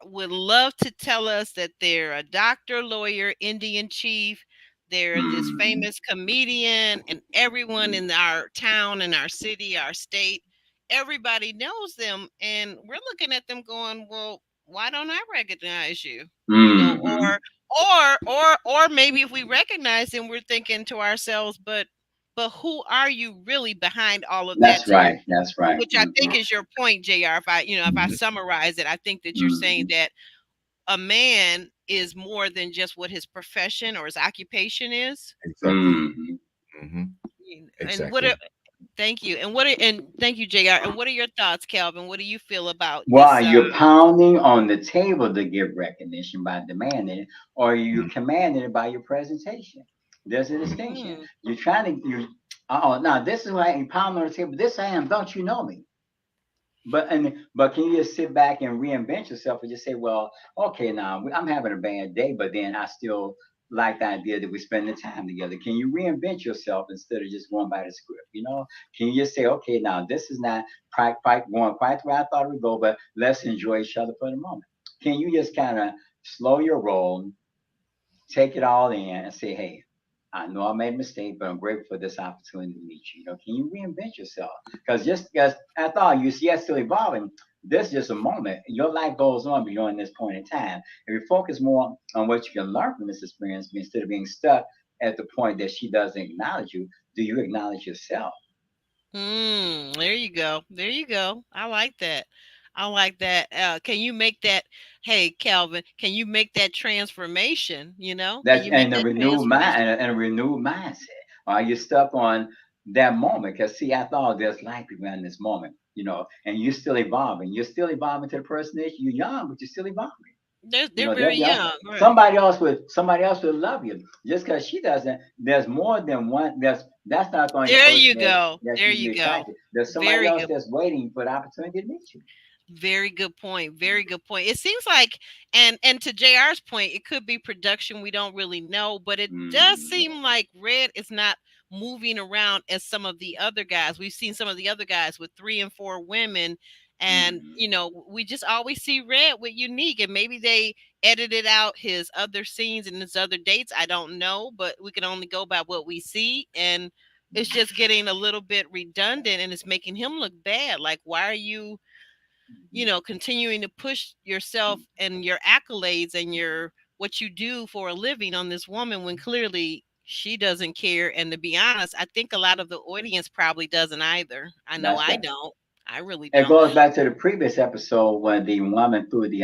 S2: would love to tell us that they're a doctor, lawyer, Indian chief. They're this
S4: Mhm.
S2: famous comedian, and everyone in our town, in our city, our state, everybody knows them. And we're looking at them going, well, why don't I recognize you? You know,
S4: Mhm.
S2: or maybe if we recognize them, we're thinking to ourselves, but who are you really behind all of that?
S4: That's
S2: To your
S4: right. That's right.
S2: which I think
S4: Mhm.
S2: is your point, JR. If I
S3: Mhm.
S2: summarize it, I think that you're saying
S4: Mhm.
S2: that a man is more than just what his profession or his occupation is.
S3: Exactly.
S4: Mhm.
S3: Hmm.
S2: And what are,
S3: Exactly.
S2: thank you. And thank you, JR. And what are your thoughts, Calvin? What do you feel about
S4: Well,
S2: this?
S4: you're pounding on the table to give recognition by demanding it, or you
S3: Mm.
S4: commanding it by your presentation. There's a distinction.
S2: Mm,
S4: You're trying to you. Oh, now this is why you pound on the table. This I am. Don't you know me? But can you just sit back and reinvent yourself and just say, well, okay, now I'm having a bad day, but then I still like the idea that we spend the time together. Can you reinvent yourself instead of just going by the script? You know, can you just say, okay, now this is not quite going quite the way I thought it would go, but let's enjoy each other for the moment. Can you just kind of slow your roll, take it all in and say, hey, I know I made a mistake, but I'm grateful for this opportunity to meet you. You know, can you reinvent yourself? Because just because after all, you're yet still evolving, this is just a moment. Your life goes on beyond this point in time. If you focus more on what you can learn from this experience instead of being stuck at the point that she doesn't acknowledge you, do you acknowledge yourself?
S2: there you go. There you go. I like that. I like that. Can you make that? Hey, Calvin, can you make that transformation? Can
S4: That's
S2: you make
S4: and a
S2: that
S4: renewed mind
S2: transformation?
S4: and a renewed mindset. Are you stuck on that moment? Because see, I thought there's life beyond this moment, you know, and you're still evolving. You're still evolving to the person that you're young, but you're still evolving. You
S2: They're
S4: know,
S2: very
S4: that young
S2: young, right?
S4: somebody else would love you. Just because she doesn't, there's more than one. That's not the only
S2: There
S4: person
S2: you go.
S4: that
S2: There
S4: you
S2: you
S4: be
S2: go.
S4: attracted. There's somebody
S2: Very
S4: else
S2: good.
S4: that's waiting for the opportunity to meet you.
S2: Very good point. Very good point. It seems like, and to JR's point, it could be production. We don't really know, but it does
S4: Mm-hmm.
S2: seem like Red is not moving around as some of the other guys. We've seen some of the other guys with 3 and 4 women, and
S4: Mm-hmm.
S2: we just always see Red with Unique, and maybe they edited out his other scenes and his other dates. I don't know, but we can only go by what we see, and it's just getting a little bit redundant, and it's making him look bad. Like, why are you? Continuing to push yourself and your accolades and your what you do for a living on this woman when clearly she doesn't care. And to be honest, I think a lot of the audience probably doesn't either. I know
S4: That's
S2: I
S4: right.
S2: don't. I really
S4: It
S2: don't.
S4: goes back to the previous episode when the woman threw the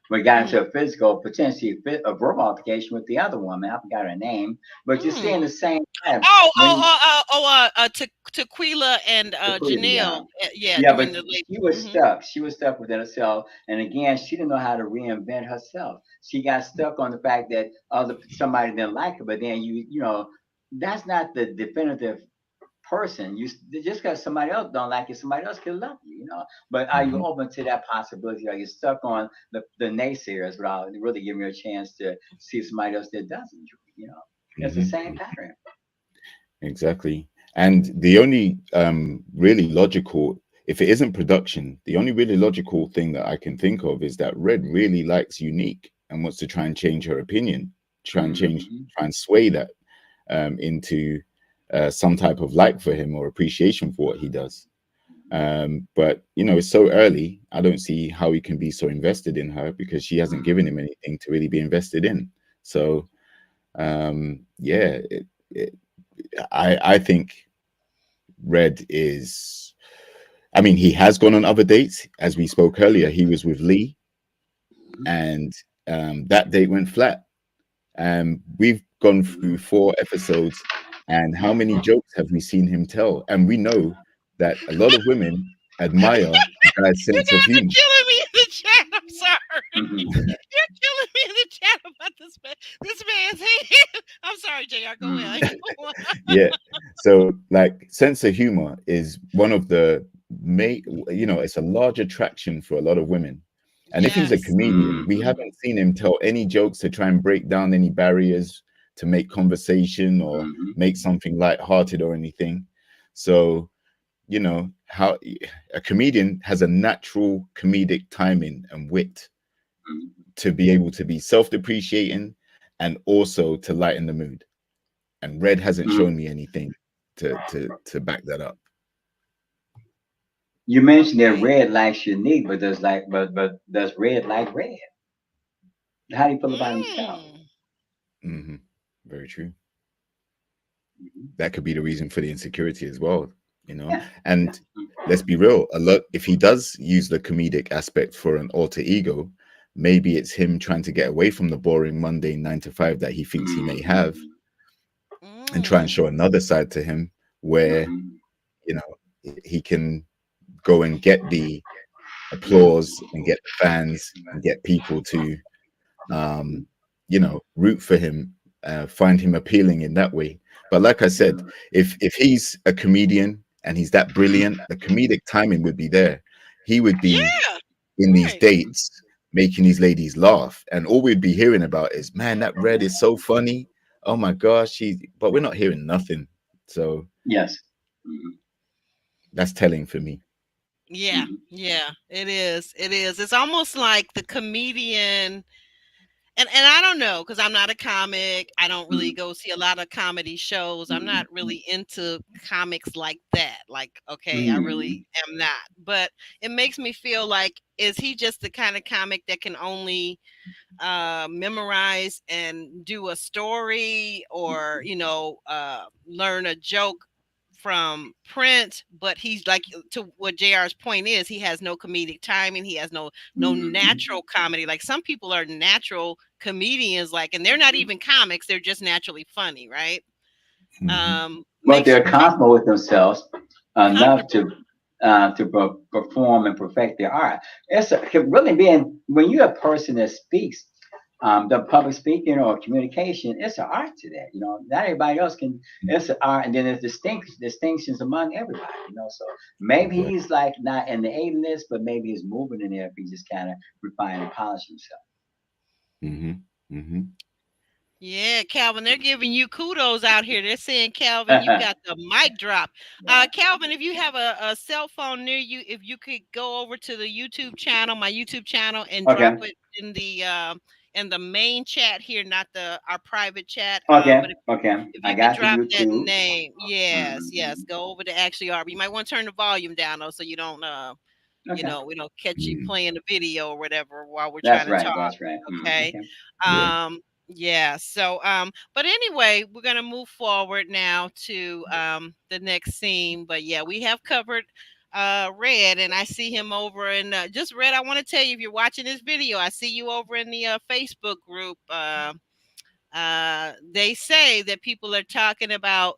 S4: when got
S2: Mhm.
S4: into a physical, potentially a verbal altercation with the other woman. I forgot her name, but you're
S2: Mm.
S4: seeing the same time
S2: Oh,
S4: when
S2: Tequila and
S4: Tequila, yeah.
S2: Janelle, yeah,
S4: Yeah,
S2: during
S4: but
S2: the late.
S4: she was
S2: Mhm.
S4: stuck. She was stuck within herself. And again, she didn't know how to reinvent herself. She got stuck on the fact that somebody didn't like her, but then that's not the definitive person. Just because somebody else don't like you, somebody else can love you. But are you
S3: Hmm.
S4: open to that possibility? Are you stuck on the naysayers without really giving you a chance to see somebody else that does enjoy? It's the
S3: Hmm.
S4: same pattern.
S3: Exactly. And the only really logical, if it isn't production, the only really logical thing that I can think of is that Red really likes Unique and wants to try and change her opinion,
S4: Hmm.
S3: try and sway that into some type of like for him or appreciation for what he does. But it's so early. I don't see how he can be so invested in her because she hasn't given him anything to really be invested in. So yeah, I think Red is. I mean, he has gone on other dates. As we spoke earlier, he was with Lee, and that date went flat. We've gone through 4 episodes, and how many jokes have we seen him tell? And we know that a lot of women admire the guy's
S2: You
S3: sense of
S2: guys are
S3: humor.
S2: killing me in the chat. I'm sorry.
S4: Hmm.
S2: You're killing me in the chat about this man. This man's hand. I'm sorry, Jr. Go
S4: Hmm.
S2: ahead. Go on.
S3: Yeah. So, like, sense of humor is one of the main, it's a large attraction for a lot of women. And if he's a
S2: Yes.
S3: comedian, we
S4: Hmm.
S3: haven't seen him tell any jokes to try and break down any barriers to make conversation or
S4: Hmm.
S3: make something lighthearted or anything. So, how a comedian has a natural comedic timing and wit to be able to be self-depreciating and also to lighten the mood. And Red hasn't
S4: Hmm.
S3: shown me anything to back that up.
S4: You mentioned that
S2: Okay.
S4: red likes unique, but does red like red? How do you feel about himself?
S2: Mm.
S3: Hmm. Very true.
S4: Mhm.
S3: That could be the reason for the insecurity as well, you know.
S4: Yeah.
S3: And let's be real, a lot if he does use the comedic aspect for an alter ego, maybe it's him trying to get away from the boring mundane 9 to 5 that he thinks he may have
S4: Mhm.
S3: and try and
S2: Mm.
S3: show another side to him where
S4: Mhm.
S3: you know he can go and get the
S4: Mhm.
S3: applause and get the fans and get people to root for him, find him appealing in that way. But like I said,
S4: Mhm.
S3: if he's a comedian and he's that brilliant, the comedic timing would be there. He would be
S2: Yeah.
S3: in these
S2: Right.
S3: dates making these ladies laugh, and all we'd be hearing about is, man, that Red is so funny. Oh my gosh, but we're not hearing nothing. So
S4: Yes. Mhm.
S3: that's telling for me.
S2: Yeah.
S4: Mhm.
S2: Yeah. It is. It is. It's almost like the comedian. And I don't know because I'm not a comic. I don't really
S4: Mhm.
S2: go see a lot of comedy shows. I'm not
S4: Mhm.
S2: really into comics like that. Like, okay, I really
S4: Mhm.
S2: am not. But it makes me feel like, is he just the kind of comic that can only memorize and do a story, or learn a joke from print? But he's like, to what JR's point is, he has no comedic timing. He has no
S4: Mhm.
S2: natural comedy. Like, some people are natural comedians, like, and they're not even comics, they're just naturally funny, right?
S3: Hmm.
S4: But
S2: Makes
S4: they're comfortable with themselves enough
S2: comfortable.
S4: to perform and perfect their art. Could really being when you're a person that speaks, the public speaking or communication, it's an art to that. Not everybody else can. It's an art, and then there's distinctions among everybody. So maybe
S3: Exactly.
S4: he's like not in the A list, but maybe he's moving in there if he just kind of refine and polish himself.
S3: Hmm. Hmm.
S2: Yeah, Calvin, they're giving you kudos out here. They're saying, Calvin, you got the mic drop. Calvin, if you have a cell phone near you, if you could go over to the YouTube channel, my YouTube channel, and drop
S4: Okay.
S2: it in the main chat here, not our private chat.
S4: Okay.
S2: But
S4: Okay.
S2: if
S4: I
S2: you could
S4: got the
S2: drop that
S4: YouTube.
S2: name, yes, yes,
S4: Mhm.
S2: go over to Actually Arbor. You might want to turn the volume down though, so you don't
S4: Okay.
S2: we don't catch you
S3: Mm.
S2: playing the video or whatever while we're trying
S4: That's
S2: to
S4: right.
S2: talk.
S4: That's right.
S2: Okay.
S4: Okay.
S3: Yeah.
S2: Yeah, so but anyway, we're gonna move forward now to the next scene. But yeah, we have covered Red, and I see him over in just Red. I want to tell you, if you're watching this video, I see you over in the Facebook group. They say that people are talking about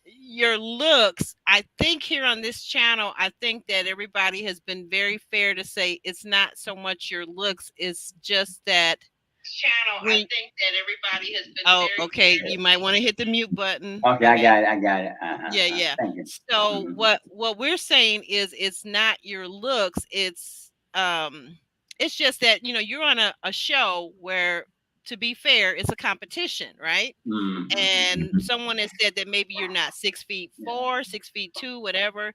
S2: your looks. I think here on this channel, I think that everybody has been very fair to say it's not so much your looks, it's just that
S5: channel, I
S2: when
S5: think that everybody has been
S2: oh,
S5: very
S2: okay,
S5: fair.
S2: you might want to hit the mute button.
S4: Okay, I got it. I got it.
S2: Yeah, yeah.
S4: Thank you.
S2: So
S4: Mhm.
S2: what we're saying is it's not your looks, it's just that you're on a show where, to be fair, it's a competition, right? And
S3: Mhm.
S2: someone has said that maybe you're not 6'4", 6'2", whatever.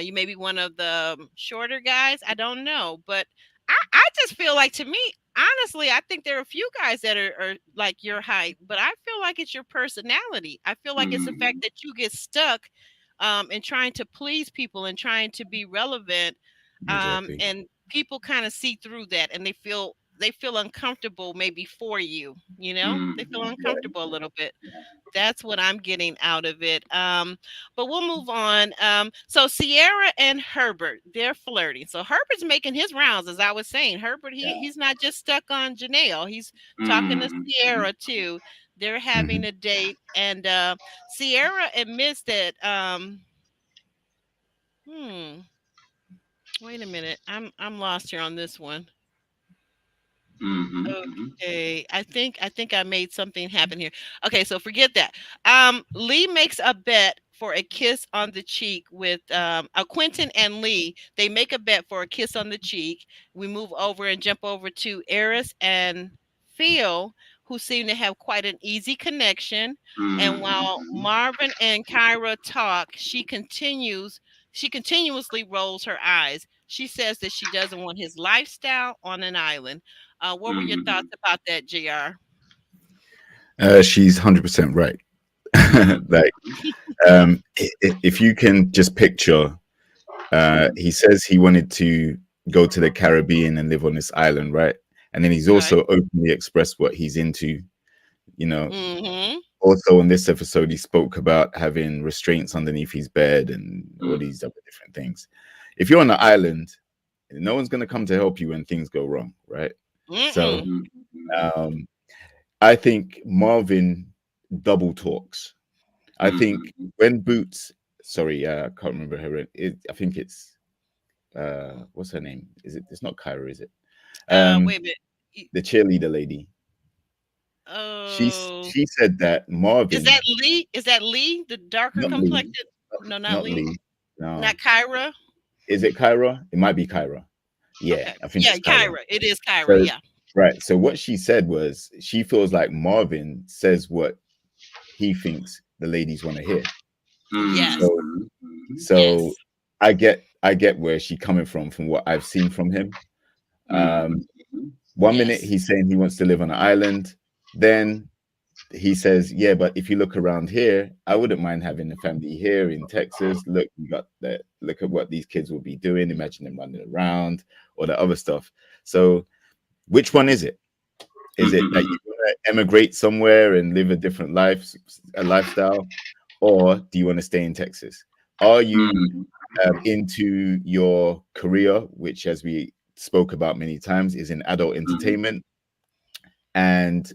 S2: You may be one of the shorter guys. I don't know, but I just feel like, to me, honestly, I think there are a few guys that are like your height, but I feel like it's your personality. I feel like it's the fact that you get stuck in trying to please people and trying to be relevant,
S3: Exactly.
S2: and people kind of see through that, and they feel uncomfortable maybe for you. They feel uncomfortable a little bit. That's what I'm getting out of it. But we'll move on. So Sierra and Herbert, they're flirting. So Herbert's making his rounds, as I was saying. Herbert, he's not just stuck on Janelle. He's talking to Sierra too. They're having
S3: Mhm.
S2: a date, and Sierra admits that. Hmm. Wait a minute. I'm lost here on this one. Okay, I think I made something happen here. Okay, so forget that. Lee makes a bet for a kiss on the cheek with Quentin and Lee. They make a bet for a kiss on the cheek. We move over and jump over to Eris and Phil, who seem to have quite an easy connection. And while Marvin and Kyra talk, she continuously rolls her eyes. She says that she doesn't want his lifestyle on an island. What were your thoughts about that, JR?
S3: She's 100% right.
S2: Mhm.
S3: Like, if you can just picture, he says he wanted to go to the Caribbean and live on this island, right? And then he's
S2: Right.
S3: also openly expressed what he's into. You know,
S2: Mhm.
S3: also on this episode, he spoke about having restraints underneath his bed and all these other different things. If you're on the island, no one's going to come to help you when things go wrong, right? So,
S2: Mm-mm.
S3: um, I think Marvin double talks. I think when Boots, sorry, I can't remember her. I think it's what's her name? Is it? It's not Kyra, is it?
S2: Wait a minute.
S3: The cheerleader lady.
S2: Oh,
S3: She said that
S2: is that
S3: Marvin,
S2: Lee? Is that Lee, the darker
S3: not Lee,
S2: complected? No, not
S3: not
S2: Lee.
S3: Lee. No,
S2: Not Kyra.
S3: is it Kyra? It might be Kyra. Yeah,
S2: Okay.
S3: I think
S2: Yeah,
S3: it's Kyra.
S2: Kyra. It is Kyra.
S3: So
S2: Yeah.
S3: right. So what she said was she feels like Marvin says what he thinks the ladies want to hear.
S2: Yes.
S3: So
S2: Yes.
S3: so I get where she's coming from what I've seen from him. Um, one minute
S2: Yes.
S3: he's saying he wants to live on an island, then he says, "Yeah, but if you look around here, I wouldn't mind having a family here in Texas. Look, we got that. Look at what these kids will be doing. Imagine them running around, or the other stuff." So, which one is it? Is it that you want to emigrate somewhere and live a different a lifestyle, or do you want to stay in Texas? Are you into your career, which, as we spoke about many times, is in adult entertainment? And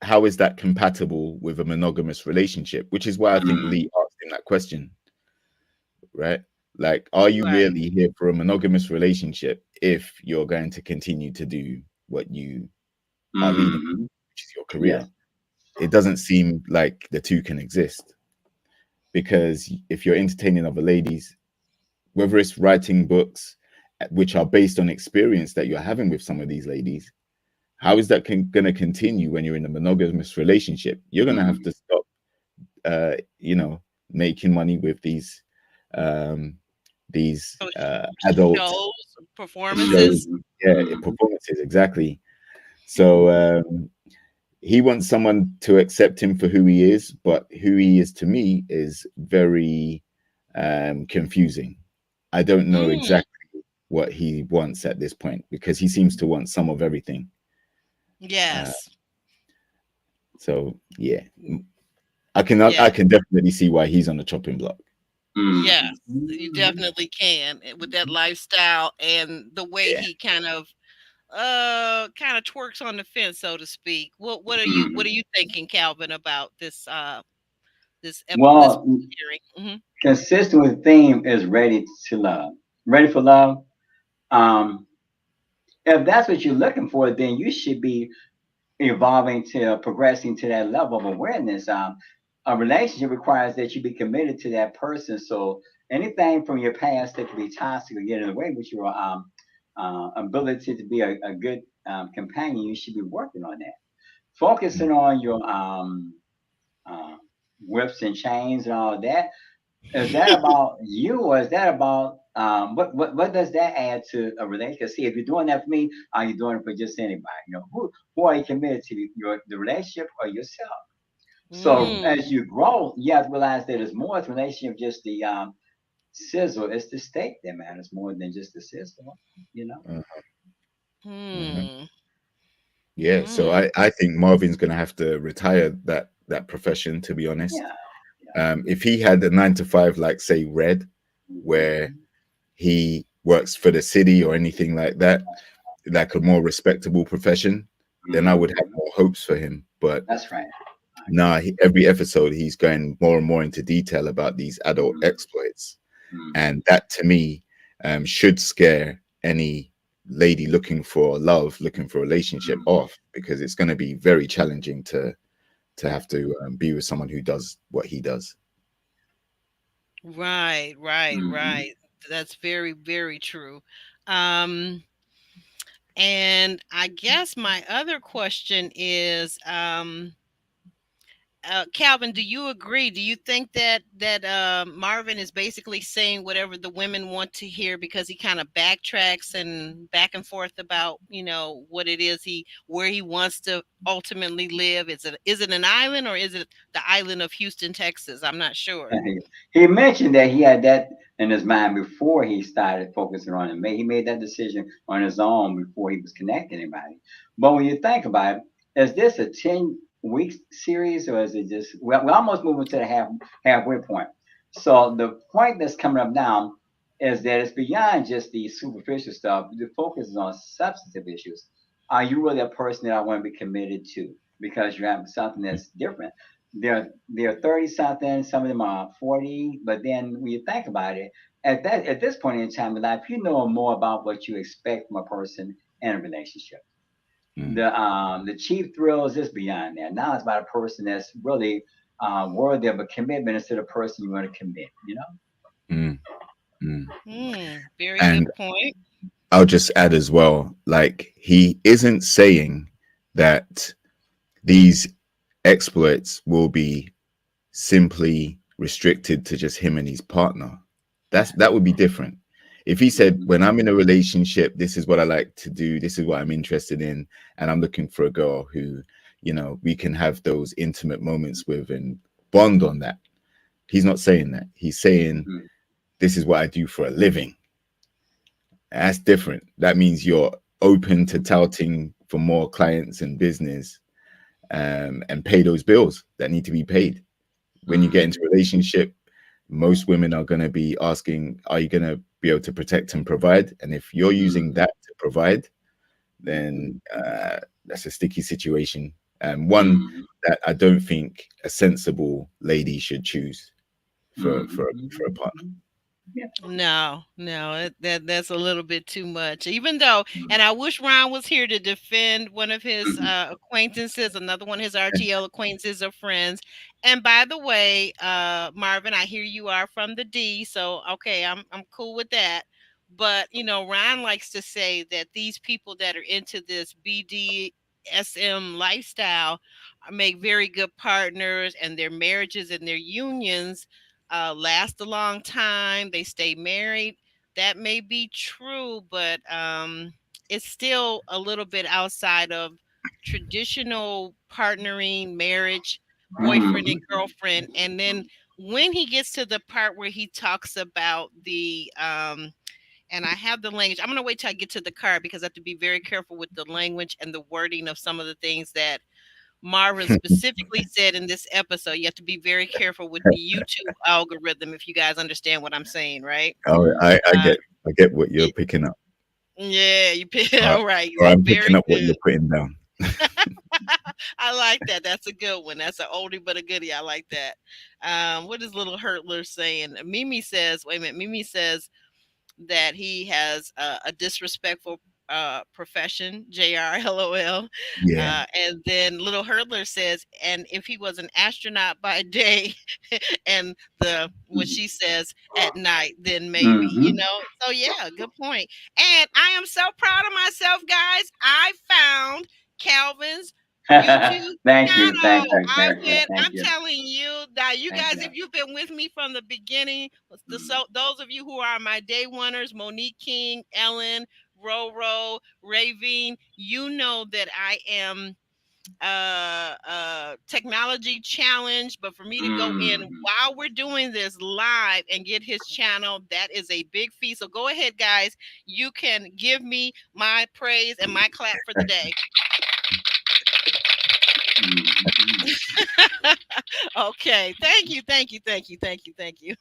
S3: how is that compatible with a monogamous relationship? Which is why I think Lee asked him that question, right? Like, are you
S2: Right.
S3: really here for a monogamous relationship if you're going to continue to do what you are leading, which is your career? It doesn't seem like the two can exist, because if you're entertaining other ladies, whether it's writing books which are based on experience that you're having with some of these ladies, how is that going to continue when you're in a monogamous relationship? You're going to have to stop, you know, making money with um, these
S2: So
S3: adult
S2: shows,
S3: shows,
S2: performances.
S3: yeah, performances, exactly. So he wants someone to accept him for who he is, but who he is to me is very confusing. I don't know
S2: Mm,
S3: exactly what he wants at this point, because he seems to want some of everything. Uh,
S2: yes.
S3: so yeah, I
S2: Yeah.
S3: can definitely see why he's on the chopping block.
S2: Yes,
S4: Mm-hmm.
S2: you
S4: Mm-hmm.
S2: definitely can with that lifestyle and the way
S3: Yeah.
S2: he kind of twerks on the fence, so to speak. What
S4: Mm-hmm.
S2: are you thinking, Calvin, about this
S4: Well,
S2: hearing?
S4: consistent with the theme is ready to love. Ready for love. Um, if that's what you're looking for, then you should be evolving to progressing to that level of awareness. A relationship requires that you be committed to that person. So anything from your past that could be toxic or get in the way with your ability to be a good companion, you should be working on that. Focusing on your uh, whips and chains and all of that. Is that about you, or is that about what does that add to a relationship? See, if you're doing that for me, are you doing it for just anybody? Who are you committed to, the relationship or yourself? So
S2: Mm,
S4: as you grow, you have to realize that it's more to relationship just the sizzle. It's the steak that matters more than just the sizzle. You know.
S3: Uh, uh
S2: hmm,
S3: Yeah. So
S2: mm.
S3: I think Marvin's gonna have to retire that profession, to be honest.
S4: Yeah. Yeah.
S3: If he had a 9 to 5, like say Red, where
S4: Mhm.
S3: he works for the city or anything like that, like a more respectable profession, then I would have
S4: Mhm.
S3: more hopes for him. But
S4: That's right. I agree.
S3: nah, every episode he's going more and more into detail about these adult
S4: Mhm.
S3: exploits, and
S4: Mhm.
S3: that to me should scare any lady looking for love, looking for a relationship
S4: Mhm.
S3: off, because it's going to be very challenging to have to be with someone who does what he does.
S2: Right, right,
S4: Mhm.
S2: right. That's very, very true. Um, and I guess my other question is, Calvin, do you agree? Do you think that Marvin is basically saying whatever the women want to hear because he kind of backtracks and back and forth about what it is where he wants to ultimately live? Is it an island or is it the island of Houston, Texas? I'm not sure.
S4: He mentioned that he had that in his mind before he started focusing on it. He made that decision on his own before he was connecting anybody. But when you think about it, is this a 10 week series or is it just we're almost moving to the halfway point. So the point that's coming up now is that it's beyond just the superficial stuff. The focus is on substantive issues. Are you really a person that I want to be committed to? Because you have something that's different. They're 30 something, some of them are 40, but then when you think about it, at this point in time in life, you know more about what you expect from a person in a relationship.
S3: Mm,
S4: The chief thrills is beyond that. Now it's about a person that's really worthy of a commitment instead of a person you want to commit, you know?
S3: mm, mm.
S2: Very good
S3: And
S2: point.
S3: I'll just add as well, like he isn't saying that these exploits will be simply restricted to just him and his partner. That would be different. If he said,
S4: Mhm.
S3: when I'm in a relationship, this is what I like to do, this is what I'm interested in, and I'm looking for a girl who, we can have those intimate moments with and bond on that. He's not saying that. He's saying,
S4: Mhm.
S3: this is what I do for a living. That's different. That means you're open to touting for more clients and business, and pay those bills that need to be paid. When you get into
S4: Mhm.
S3: a relationship, most women are going to be asking, are you going to be able to protect and provide? And if you're using
S4: Mhm.
S3: that to provide, then
S4: Mhm.
S3: that's a sticky situation. And one
S4: Mhm.
S3: that I don't think a sensible lady should choose for
S4: Mhm.
S3: for a partner.
S4: Mhm. Yeah.
S2: No, no, that's a little bit too much. Even though,
S4: Mhm.
S2: and I wish Ron was here to defend one of his acquaintances, another one of his RTL acquaintances or friends. And by the way, Marvin, I hear you are from the D, so okay, I'm cool with that. But Ron likes to say that these people that are into this BDSM lifestyle make very good partners, and their marriages and their unions last a long time. They stay married. That may be true, but it's still a little bit outside of traditional partnering, marriage, boyfriend and
S4: Mhm.
S2: girlfriend. And then when he gets to the part where he talks about and I have the language. I'm going to wait till I get to the card because I have to be very careful with the language and the wording of some of the things that Marvin specifically said in this episode, you have to be very careful with the YouTube algorithm if you guys understand what I'm saying, right?
S3: Oh,
S2: Uh,
S3: I get what you're
S2: y-
S3: picking up.
S2: yeah, you pick
S3: Or,
S2: all right.
S3: or
S2: So
S3: I'm picking
S2: very
S3: up what
S2: good.
S3: you're putting down.
S2: I like that. That's a good one. That's an oldie but a goodie. I like that. What is little Hurtler saying? Mimi says, wait a minute. Mimi says that he has a disrespectful profession, JR, LOL.
S3: Yeah.
S2: And then little Hurdler says, and if he was an astronaut by day and the what she says at night, then maybe, you
S4: Mm-hmm.
S2: know. So yeah, good point. And I am so proud of myself, guys. I found Calvin's YouTube
S4: Thank you, thank
S2: channel.
S4: you,
S2: I
S4: thank you,
S2: went,
S4: thank
S2: I'm
S4: you,
S2: telling you that you
S4: thank
S2: guys,
S4: you.
S2: if you've been with me from the beginning, so those of you who are my day oneers, Monique King, Ellen, Roro, Ravine, you know that I am technology challenge, but for me to go in
S4: Mm-hmm.
S2: while we're doing this live and get his channel, that is a big feat. So go ahead, guys, you can give me my praise and my clap for the day. Okay, thank you, thank you, thank you, thank you, thank you.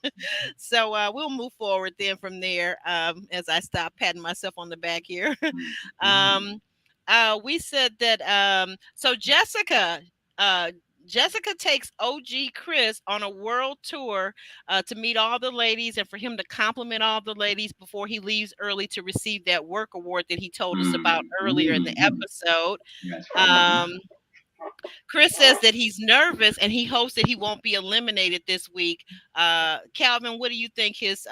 S2: So we'll move forward then from there, as I stop patting myself on the back here. um, we said that so uh, Jessica takes OG Chris on a world tour to meet all the ladies and for him to compliment all the ladies before he leaves early to receive that work award that he told us about earlier in the
S4: Mm-hmm.
S2: episode.
S4: That's right.
S2: Um, Chris says that he's nervous and he hopes that he won't be eliminated this week. Calvin, what do you think his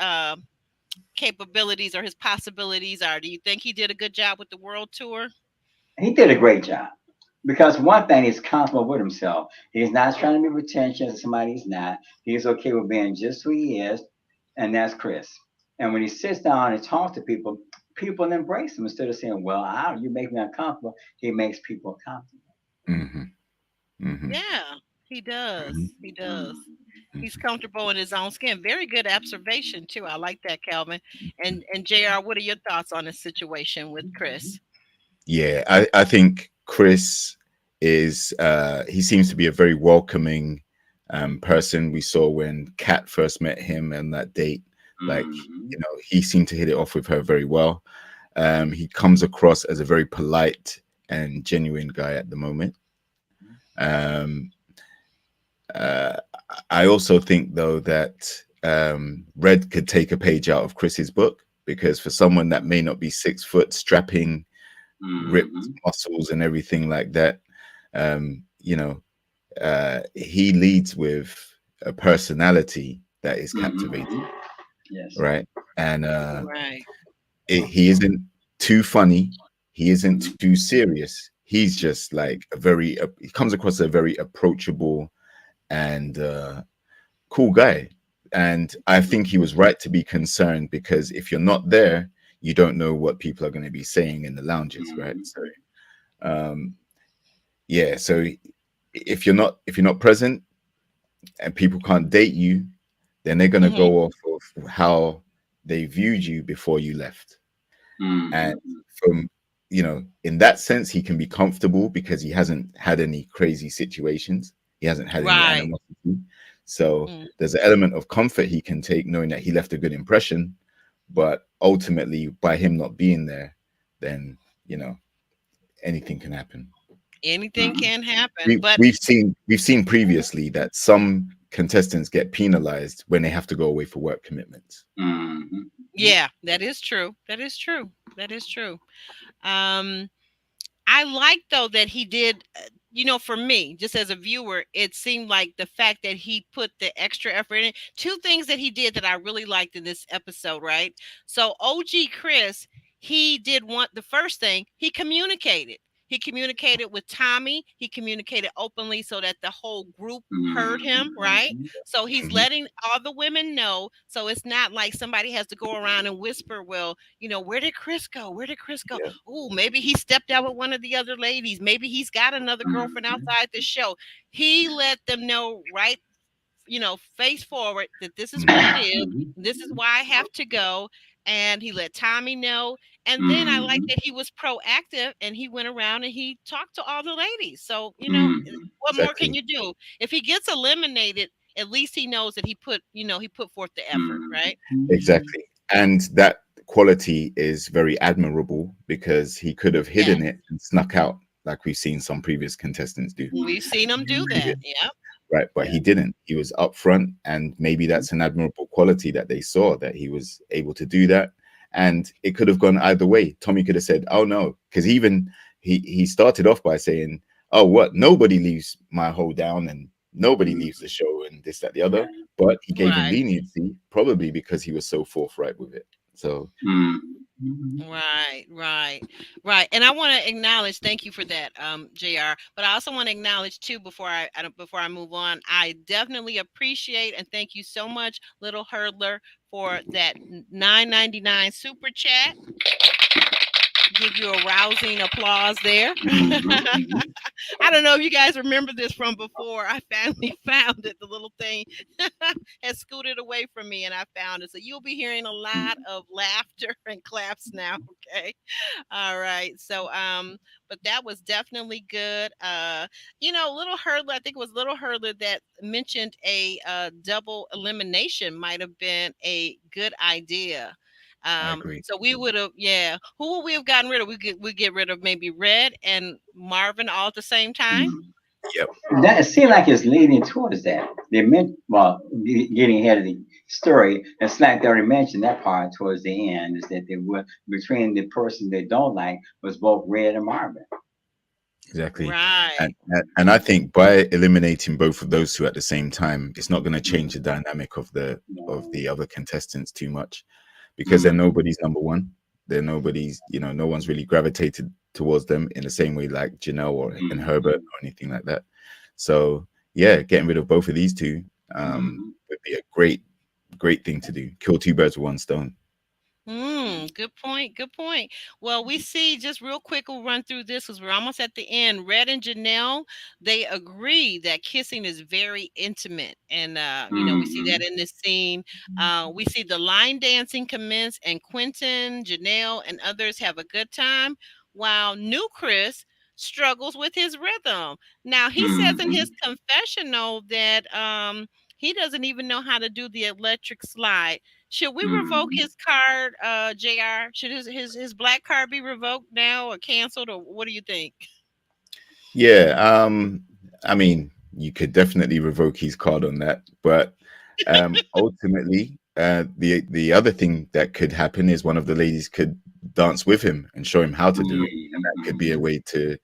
S2: capabilities or his possibilities are? Do you think he did a good job with the world tour?
S4: He did a great job. Because one thing, he's comfortable with himself. He's not trying to be pretentious to somebody he's not. He's okay with being just who he is, and that's Chris. And when he sits down and talks to people, people embrace him instead of saying, "Well, how you make me uncomfortable." He makes people comfortable.
S3: Hmm. Hmm.
S2: Yeah, he does.
S3: Hmm.
S2: He does. He's
S3: Hmm.
S2: comfortable in his own skin. Very good observation too. I like that, Calvin. And JR, what are your thoughts on this situation with Chris?
S3: Yeah, I think Chris is he seems to be a very welcoming person. We saw when Kat first met him and that date, like,
S4: Mm-hmm.
S3: he seemed to hit it off with her very well. He comes across as a very polite and genuine guy at the moment. Um, uh, I also think though that Red could take a page out of Chris's book, because for someone that may not be 6 foot, strapping, ripped
S4: Mm-hmm.
S3: muscles and everything like that, um, you know, he leads with a personality that is captivating,
S4: Mm-hmm. Yes.
S3: right? And
S2: Right.
S3: he isn't too funny, he isn't
S4: Mm-hmm.
S3: too serious. He's just like he comes across a very approachable and cool guy. And I think he was right to be concerned, because if you're not there, you don't know what people are going to be saying in the lounges, right?
S4: Mm-hmm.
S3: So um, yeah, so if you're not present and people can't date you, then they're going to
S2: Hmm.
S3: go off of how they viewed you before you left. And
S4: Mm-hmm.
S3: from in that sense, he can be comfortable because he hasn't had any crazy situations, he hasn't had any
S2: Right.
S3: animosity. So
S2: Mm.
S3: there's an element of comfort he can take, knowing that he left a good impression. But ultimately, by him not being there, then you know anything can happen.
S2: Anything
S4: Mm-hmm.
S2: can happen,
S3: we,
S2: but
S3: we've seen previously that some contestants get penalized when they have to go away for work commitments.
S4: Mm-hmm.
S2: yeah, that is true. That is true. That is true. Um, I like though that he did, for me, just as a viewer, it seemed like the fact that he put the extra effort in it. Two things that he did that I really liked in this episode, right? So OG Chris, he did the first thing, he communicated. He communicated with Tommy. He communicated openly so that the whole group heard him, right?
S4: Mm-hmm.
S2: So he's
S3: Mhm.
S2: letting all the women know. So it's not like somebody has to go around and whisper, well, where did Chris go? Where did Chris go?
S3: Yeah.
S2: Oh, maybe he stepped out with one of the other ladies. Maybe he's got another girlfriend outside the show. He let them know right, face forward that this is what it is.
S4: Mm-hmm.
S2: This is why I have to go. and he let Tommy know. And then I like
S4: Mm-hmm.
S2: that he was proactive and he went around and he talked to all the ladies. So,
S4: Mm-hmm.
S2: what more can
S3: Exactly.
S2: you do? If he gets eliminated, at least he knows that he put forth the effort, right?
S4: Mm-hmm.
S3: Exactly. And that quality is very admirable because he could have
S2: Yeah.
S3: hidden it and snuck out like we've seen some previous contestants do.
S2: We've seen him do
S3: Previous,
S2: that. Yeah.
S3: right? But
S4: Yeah.
S3: he didn't. He was upfront, and maybe that's an admirable quality that they saw that he was able to do that. And it could have gone either way. Tommy could have said, "Oh no," because even he started off by saying, "Oh, what? Nobody leaves my hole down, and nobody
S4: Mm-hmm.
S3: leaves the show, and this, that, the
S4: Yeah.
S3: other." But he gave him
S2: Right.
S3: leniency, probably because he was so forthright with it. So
S4: Mm-hmm.
S2: Right, right, right. And I want to acknowledge, thank you for that, JR. But I also want to acknowledge too before I move on. I definitely appreciate and thank you so much, Little Hurdler, for that 9.99 super chat. Give you a rousing applause there.
S4: Mm-hmm.
S2: I don't know if you guys remember this from before. I finally found it. The little thing has scooted away from me and I found it. So you'll be hearing a lot of laughter and claps now. Okay. All right. So but that was definitely good. Little Hurdler, I think it was Little Hurdler that mentioned a double elimination might have been a good idea.
S3: I agree.
S2: So we would have, yeah. Who would we have gotten rid of? We get rid of maybe Red and Marvin all at the same time.
S3: Yep,
S4: That it seemed like it's leading towards that. They meant well, getting ahead of the story. And Slack already mentioned that part towards the end is that they were between the person they don't like was both Red and Marvin.
S3: exactly.
S2: Right.
S3: And I think by eliminating both of those two at the same time, it's not going to change the
S4: Mm-hmm.
S3: dynamic of the other contestants too much because they're
S4: Mm-hmm.
S3: nobody's number one. They're nobody's, no one's really gravitated towards them in the same way like Janelle or and Herbert
S4: Mm-hmm.
S3: or anything like that. So yeah, getting rid of both of these two
S4: Mm-hmm.
S3: would be a great thing to do. Kill two birds with one stone.
S2: Good point. Good point. Well, we see just real quick, we'll run through this because we're almost at the end. Red and Janelle, they agree that kissing is very intimate. And, we see
S4: Mm-hmm.
S2: that in this scene. We see the line dancing commence, and Quentin, Janelle, and others have a good time, while new Chris struggles with his rhythm. Now, he says in
S4: Mm-hmm.
S2: his confessional that he doesn't even know how to do the electric slide. Should we revoke
S4: Mm-hmm.
S2: his card, JR? Should his black card be revoked now or canceled, or what do you think?
S3: Yeah, I mean, you could definitely revoke his card on that, but ultimately, the other thing that could happen is one of the ladies could dance with him and show him how to do it, and that could be a
S4: Mm-hmm.
S3: way to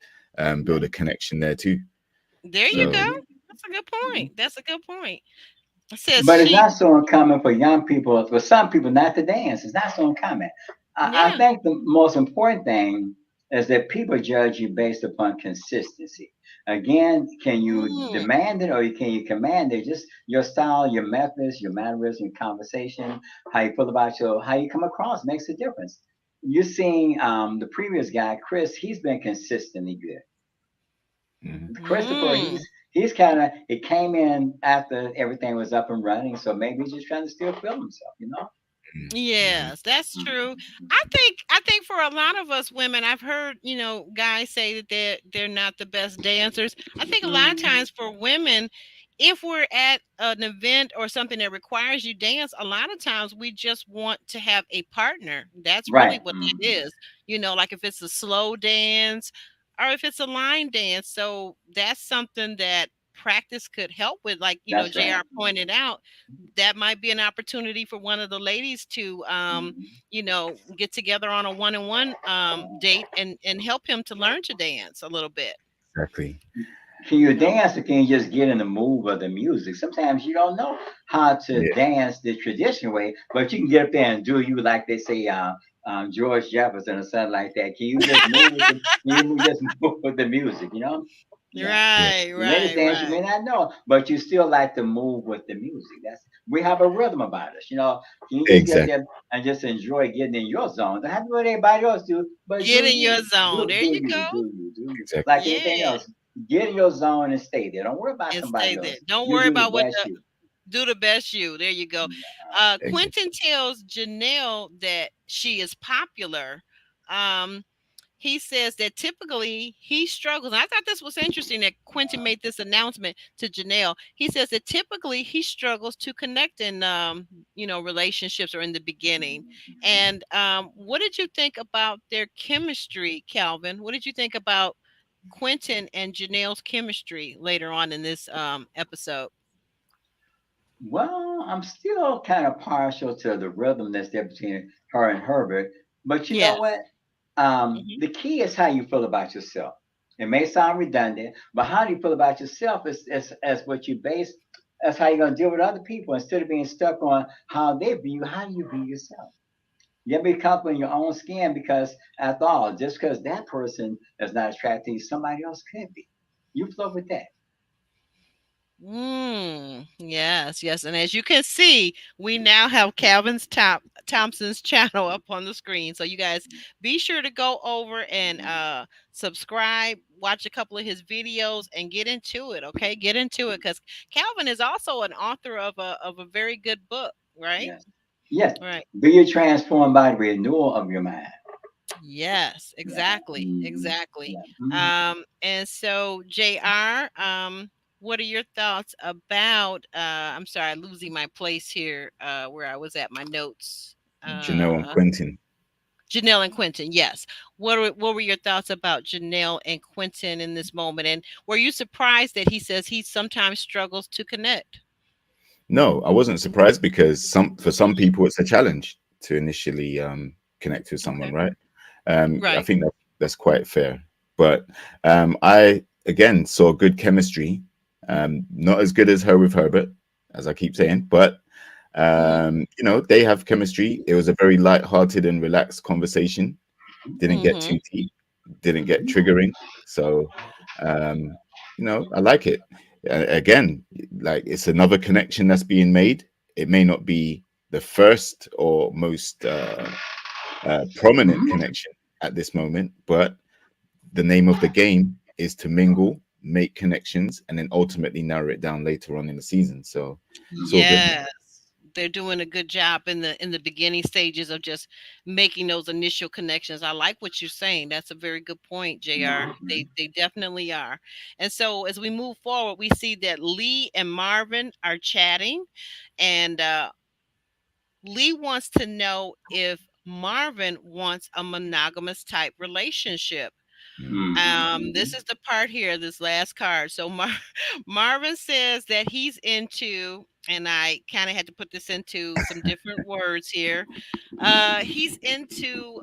S3: build a connection there too.
S2: There you go.
S3: So
S4: Mm-hmm.
S2: That's a good point. That's a good point. It says
S4: But it's
S2: she,
S4: not so uncommon for young people, for some people, not to dance. It's not so uncommon. I
S2: yeah.
S4: think the most important thing is that people judge you based upon consistency. Again, can you
S2: Mm,
S4: demand it or can you command it? Just your style, your methods, your mannerism, your conversation, how you feel about how you come across makes a difference. You're seeing the previous guy, Chris, he's been consistently good.
S3: mhm.
S4: Christopher,
S2: mm.
S4: he's kind of it came in after everything was up and running, so maybe he's just trying to still feel himself.
S3: Mhm.
S2: Yes, that's true.
S4: Mhm.
S2: I think for a lot of us women, I've heard, guys say that they're not the best dancers. I think a lot of
S4: Mhm.
S2: times for women, if we're at an event or something that requires you dance, a lot of times we just want to have a partner. That's really
S4: Right.
S2: what that
S4: Mhm.
S2: is. Like if it's a slow dance or if it's a line dance. So that's something that practice could help with, like,
S4: That's right.
S2: JR pointed out, that might be an opportunity for one of the ladies to
S4: Mhm.
S2: get together on a one-on-one date and help him to learn to dance a little bit.
S3: Exactly.
S4: Can you
S2: you know
S4: dance or can you just get in the mood of the music? Sometimes you don't know how to
S3: Yeah.
S4: dance the traditional way, but you can get up there and do you like they say, George Jefferson or something like that. Can you just move with the? Can you just move with the music? Yeah.
S3: Yeah.
S2: right,
S4: The latest
S2: right,
S4: dance you may
S2: right.
S4: not know, but you still like to move with the music. We have a rhythm about us. Can you just get up
S3: Exactly.
S4: there and just enjoy getting in your zone? Don't have to do what everybody else do, but
S2: Get
S4: do
S2: in your
S4: you,
S2: zone. There you go.
S4: do you.
S3: Exactly.
S4: Like anything
S2: Yeah,
S4: else, get in your zone and stay there. Don't worry about
S2: and
S4: somebody
S2: stay there.
S4: else.
S2: Don't
S4: You
S2: worry
S4: do the
S2: about what
S4: best
S2: the
S4: you.
S2: Do the best you. There you go.
S3: Exactly.
S2: Quentin tells Janelle that she is popular. Um, he says that typically he struggles. And I thought this was interesting that Quentin made this announcement to Janelle. He says that typically he struggles to connect in, relationships or in the beginning. And what did you think about their chemistry, Calvin? What did you think about Quentin and Janelle's chemistry later on in this episode?
S4: Well, I'm still kind of partial to the rhythm that's there between her and Herbert. But you know
S2: Yes.
S4: what?
S2: Hmm.
S4: The key is how you feel about yourself. It may sound redundant, but how do you feel about yourself is what you base. That's how you're going to deal with other people instead of being stuck on how they view you. How do you view yourself? You gotta be comfortable in your own skin because, after all, just because that person is not attracted to you, somebody else could be. You flow with that.
S2: Yes, yes. And as you can see, we now have Thompson's channel up on the screen. So you guys be sure to go over and subscribe, watch a couple of his videos and get into it, okay? Get into it cuz Calvin is also an author of a very good book, right?
S4: Yes. Yes.
S2: Right.
S4: Be you transformed by the renewal of your mind.
S2: Yes,
S4: Yeah.
S2: exactly.
S4: Mhm.
S2: Exactly.
S4: Yeah. Mhm.
S2: And so JR, what are your thoughts about I'm sorry, I'm losing my place here, where I was at my notes.
S3: Janelle and
S2: Uh
S3: Quentin.
S2: Janelle and Quentin, yes. What were your thoughts about Janelle and Quentin in this moment? And were you surprised that he says he sometimes struggles to connect?
S3: No, I wasn't surprised because some
S2: Hmm.
S3: people it's a challenge to initially connect with someone,
S2: Okay.
S3: right? I
S2: Right.
S3: think that's quite fair. But I again saw good chemistry. Not as good as her with Herbert, as I keep saying, but
S2: Hmm.
S3: they have chemistry. It was a very light-hearted and relaxed conversation. Didn't get
S2: Hmm.
S3: too deep, didn't get
S4: Mhm.
S3: triggering. So, um, I like it. Again, like it's another connection that's being made. It may not be the first or most prominent
S4: Mhm.
S3: connection at this moment, but the name of the game is to mingle, make connections, and then ultimately narrow it down later on in the season. So it's all good, man.
S2: Yes. They're doing a good job in the beginning stages of just making those initial connections. I like what you're saying. That's a very good point, JR.
S4: Mhm.
S2: They definitely are. And so as we move forward, we see that Lee and Marvin are chatting, and Lee wants to know if Marvin wants a monogamous type relationship.
S3: Mm.
S2: This
S4: Mhm.
S2: is the part here, this last card. So Marvin says that he's into, and I kind of had to put this into some different words here. He's into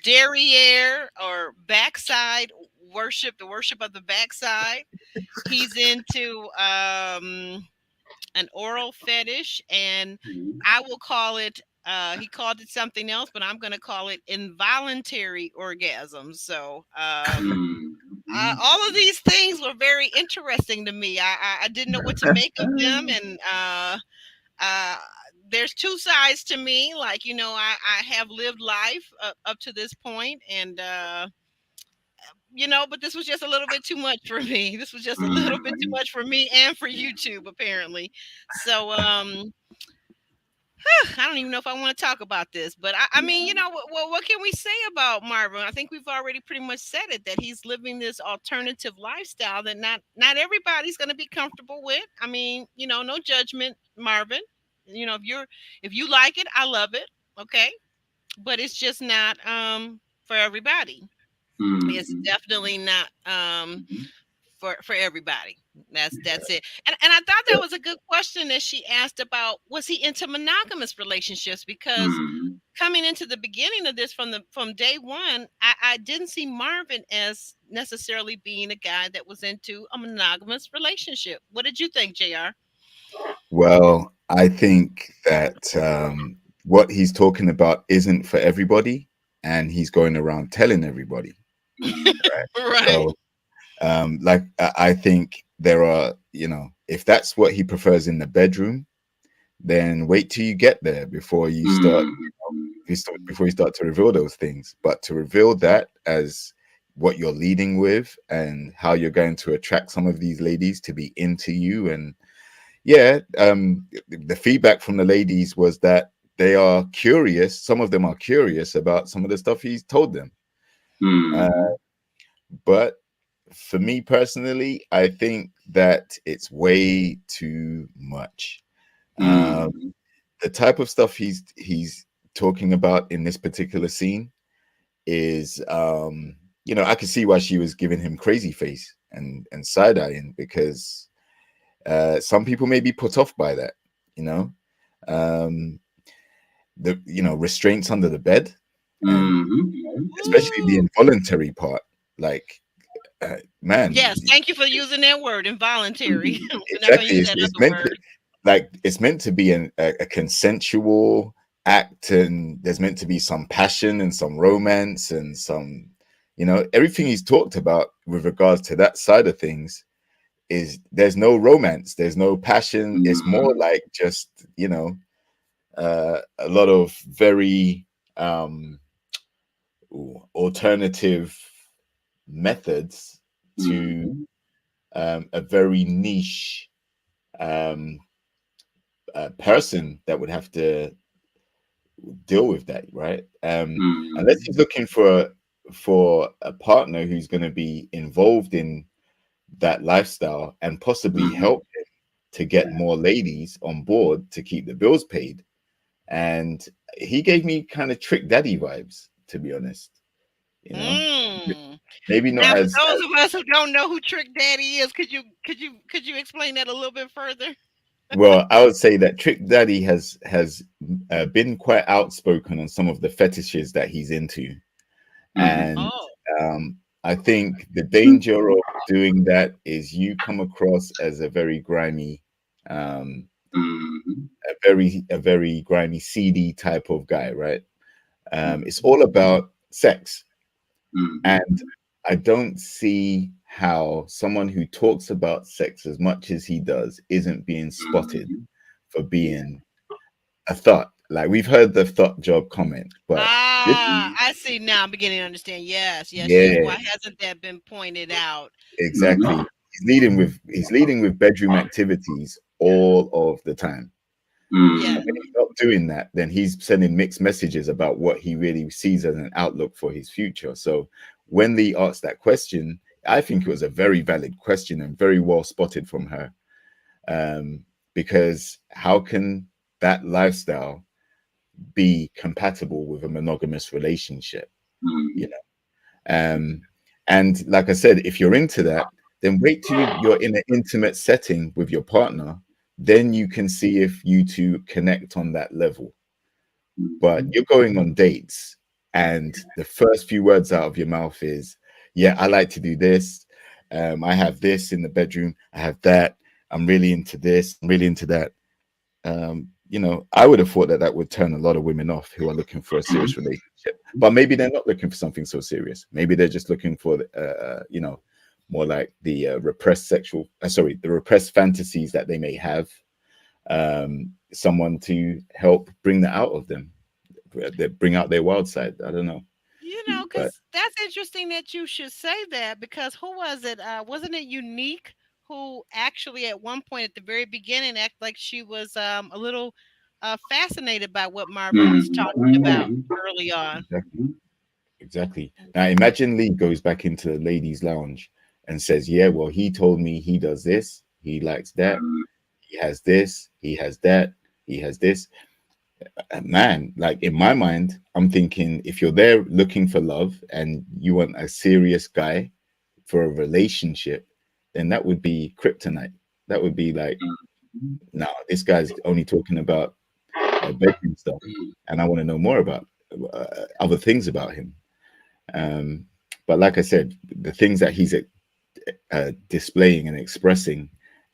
S2: derriere or backside worship, the worship of the backside. He's into an oral fetish, and
S4: Mhm.
S2: I will call it. He called it something else, but I'm going to call it involuntary orgasms. So,
S4: Mhm.
S2: all of these things were very interesting to me. I didn't know what to make of them, and uh, there's two sides to me. Like I have lived life up to this point, and but this was just a little bit too much for me. This was just a little bit too
S4: Mhm.
S2: much for me and for YouTube, apparently. So I don't even know if I want to talk about this, but I mean,
S4: Yeah.
S2: what can we say about Marvin? I think we've already pretty much said it, that he's living this alternative lifestyle that not everybody's going to be comfortable with. I mean, no judgment, Marvin. If you like it, I love it. Okay, but it's just not for everybody. It's
S4: Mhm.
S2: definitely not
S4: Mhm.
S2: for everybody. That's it. And I thought that was a good question that she asked about, was he into monogamous relationships? Because
S4: Mhm.
S2: coming into the beginning of this from day one, I didn't see Marvin as necessarily being a guy that was into a monogamous relationship. What did you think, JR?
S3: Well, I think that what he's talking about isn't for everybody, and he's going around telling everybody. Right.
S2: Right.
S3: So, like, I think there are, if that's what he prefers in the bedroom, then wait till you get there before you start,
S4: Mhm.
S3: before you start to reveal those things. But to reveal that as what you're leading with and how you're going to attract some of these ladies to be into you and yeah, the feedback from the ladies was that they are curious. Some of them are curious about some of the stuff he's told them. Uh,
S4: Mm-hmm.
S3: but for me personally, I think that it's way too much. Um,
S4: Mm-hmm.
S3: the type of stuff he's talking about in this particular scene is, I could see why she was giving him crazy face and side eyeing, because some people may be put off by that. You know, um, the restraints under the bed, and
S4: Mm-hmm.
S3: especially the
S2: Ooh.
S3: involuntary part. Like, man,
S2: Yes, thank you for using that word, involuntary.
S4: Mm-hmm.
S2: We're not gonna
S3: exactly.
S2: use
S3: It's,
S2: that
S3: it's
S2: other
S3: meant to,
S2: word.
S3: like, it's meant to be a consensual act, and there's meant to be some passion and some romance and some, everything he's talked about with regards to that side of things is there's no romance, there's no passion. It's more
S4: Mm-hmm.
S3: like just, a lot of very alternative methods to
S4: Mm-hmm.
S3: a very niche um, person that would have to deal with that, right? Unless
S4: Mm-hmm.
S3: he's looking for a partner who's going to be involved in that lifestyle and possibly
S4: Mm-hmm.
S3: help him to get more ladies on board to keep the bills paid. And he gave me kind of Trick Daddy vibes, to be honest. You know,
S2: Mm.
S3: maybe not
S2: Now, for
S3: as
S2: those of us who don't know who Trick Daddy is, could you explain that a little bit further?
S3: well. I would say that Trick Daddy has been quite outspoken on some of the fetishes that he's into, and
S2: Oh.
S3: I think the danger of doing that is you come across as a very grimy, um,
S4: Mm-hmm.
S3: a very grimy, seedy type of guy, right? It's all about sex, and
S4: Mm-hmm.
S3: I don't see how someone who talks about sex as much as he does isn't being spotted
S4: Mm-hmm.
S3: for
S4: Yeah.
S3: being a thought. Like, we've heard the thought job comment, but this,
S2: Ah, I see now. I'm beginning to understand. Yes, yes, yes.
S3: yeah,
S2: Why hasn't that been pointed out?
S3: exactly.
S4: Mm-hmm.
S3: He's leading with bedroom activities all of the time.
S2: Yes.
S3: And when he's not doing that, then he's sending mixed messages about what he really sees as an outlook for his future. So when Lee asked that question, I think it was a very valid question and very well spotted from her. Um, because how can that lifestyle be compatible with a monogamous relationship? You
S4: Mm-hmm.
S3: know, and like I said, if you're into that, then wait till you're in an intimate setting with your partner. Then you can see if you two connect on that level. But
S4: Mm-hmm.
S3: you're going on dates, and the first few words out of your mouth is, "Yeah, I like to do this. I have this in the bedroom. I have that. I'm really into this. I'm really into that." I would have thought that that would turn a lot of women off who are looking for a serious relationship. But maybe they're not looking for something so serious. Maybe they're just looking for, more like the the repressed fantasies that they may have. Someone to help bring that out of them, that bring out their wild side. I don't know, but
S2: Because that's interesting that you should say that because who was it? Wasn't it Unique who actually at one point at the very beginning acted like she was a little fascinated by what Marvin was talking about
S4: Mm-hmm.
S2: early on?
S3: exactly, exactly. Now imagine Lee goes back into the ladies' lounge and says, "Yeah, well, he told me he does this, he likes that, he has this, he has that, he has this." Man, like, in my mind, I'm thinking, if you're there looking for love and you want a serious guy for a relationship, then that would be kryptonite. That would be like, no, this guy's only talking about bedroom stuff, and I want to know more about other things about him. Um, but like I said, the things that he's displaying and expressing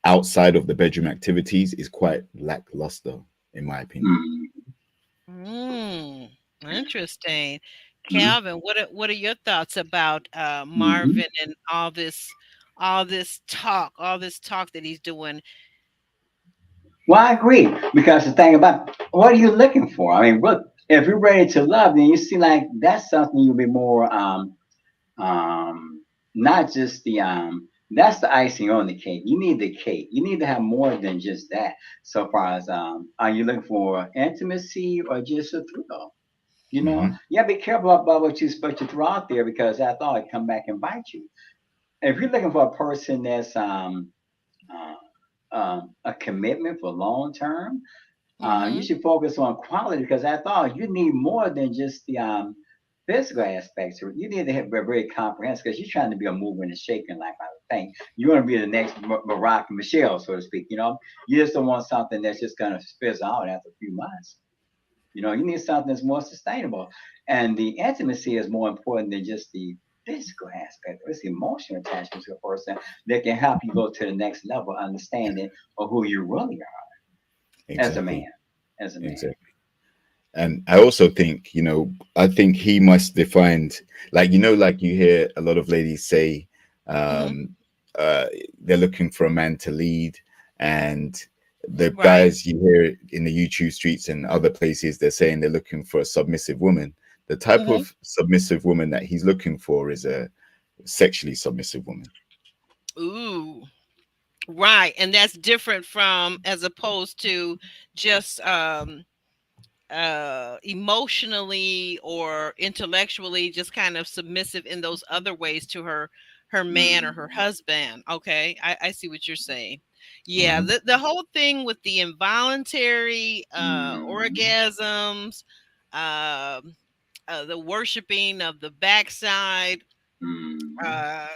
S3: outside of the bedroom activities is quite lackluster, in my opinion.
S4: Mm-hmm.
S2: Mm, interesting.
S4: Mm-hmm.
S2: Calvin, what are your thoughts about
S4: Mm-hmm.
S2: Marvin and all this talk that he's doing?
S4: Well, I agree because the thing about what are you looking for? I mean, look, if you're ready to love, then you see like that's something you'll be more not just the That's the icing on the cake. You need the cake. You need to have more than just that. So far as are you looking for intimacy or just a thrill? You know,
S3: Hmm.
S4: you gotta be careful about what you throw out there because I thought it'd come back and bite you. If you're looking for a person that's a commitment for long term, you
S2: Mm-hmm.
S4: should focus on quality because I thought you need more than just the physical aspects. You need to have very comprehensive because you're trying to be a mover and a shaker in life. I would think you want to be the next Barack and Michelle, so to speak. You know, you just don't want something that's just going to fizzle out after a few months. You know, you need something that's more sustainable, and the intimacy is more important than just the physical aspect. It's the emotional attachment to a person that can help you go to the next level, understanding of who you really are as a
S3: Exactly.
S4: man, as a man.
S3: Exactly. And I also think, I think he must defined, like, like you hear a lot of ladies say,
S2: Mm-hmm.
S3: um, uh, they're looking for a man to lead, and the
S2: Right.
S3: guys you hear in the YouTube streets and other places, they're saying they're looking for a submissive woman. The type
S2: Mm-hmm.
S3: of submissive woman that he's looking for is a sexually submissive woman.
S2: Ooh. Right. And that's different from as opposed to just emotionally or intellectually just kind of submissive in those other ways to her man or her
S4: Mm,
S2: husband. Okay, I see what you're saying. Yeah,
S3: Hmm.
S2: the whole thing with the involuntary
S4: mm,
S2: orgasms, um the worshiping of the backside,
S4: mm,
S2: uh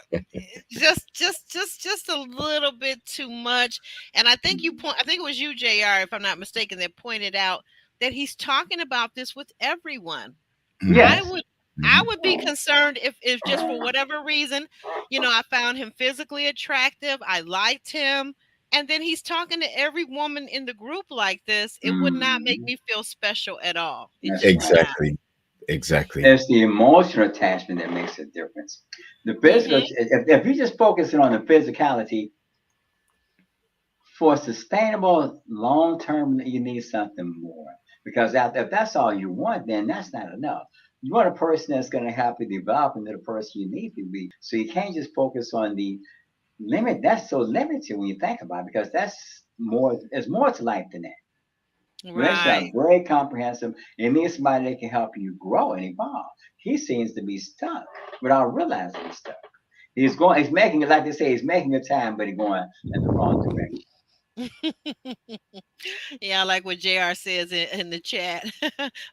S2: just a little bit too much. And I think it was you, JR, if I'm not mistaken, that pointed out that he's talking about this with everyone.
S3: Hmm.
S2: I
S4: yes.
S2: would I
S3: Hmm.
S2: would be concerned if just for whatever reason, I found him physically attractive, I liked him, and then he's talking to every woman in the group like this. It would not make
S4: Mm,
S2: me feel special at all. It
S4: that's
S2: just would
S4: right.
S2: not.
S3: Exactly. Exactly.
S4: It's the emotional attachment that makes a difference. The physical,
S2: Mhm.
S4: if you're just focusing on the physicality, for sustainable long term, you need something more. Because if that's all you want, then that's not enough. You want a person that's going to help you develop into the person you need to be. So you can't just focus on the limit. That's so limited when you think about it, because that's more. There's more to life than that. Relationships
S2: Right.
S4: are very comprehensive. And need somebody that can help you grow and evolve. He seems to be stuck without realizing he's stuck. He's going. He's making it like they say. He's making a time, but he's going in the wrong direction.
S2: Yeah, I like what JR says in the chat.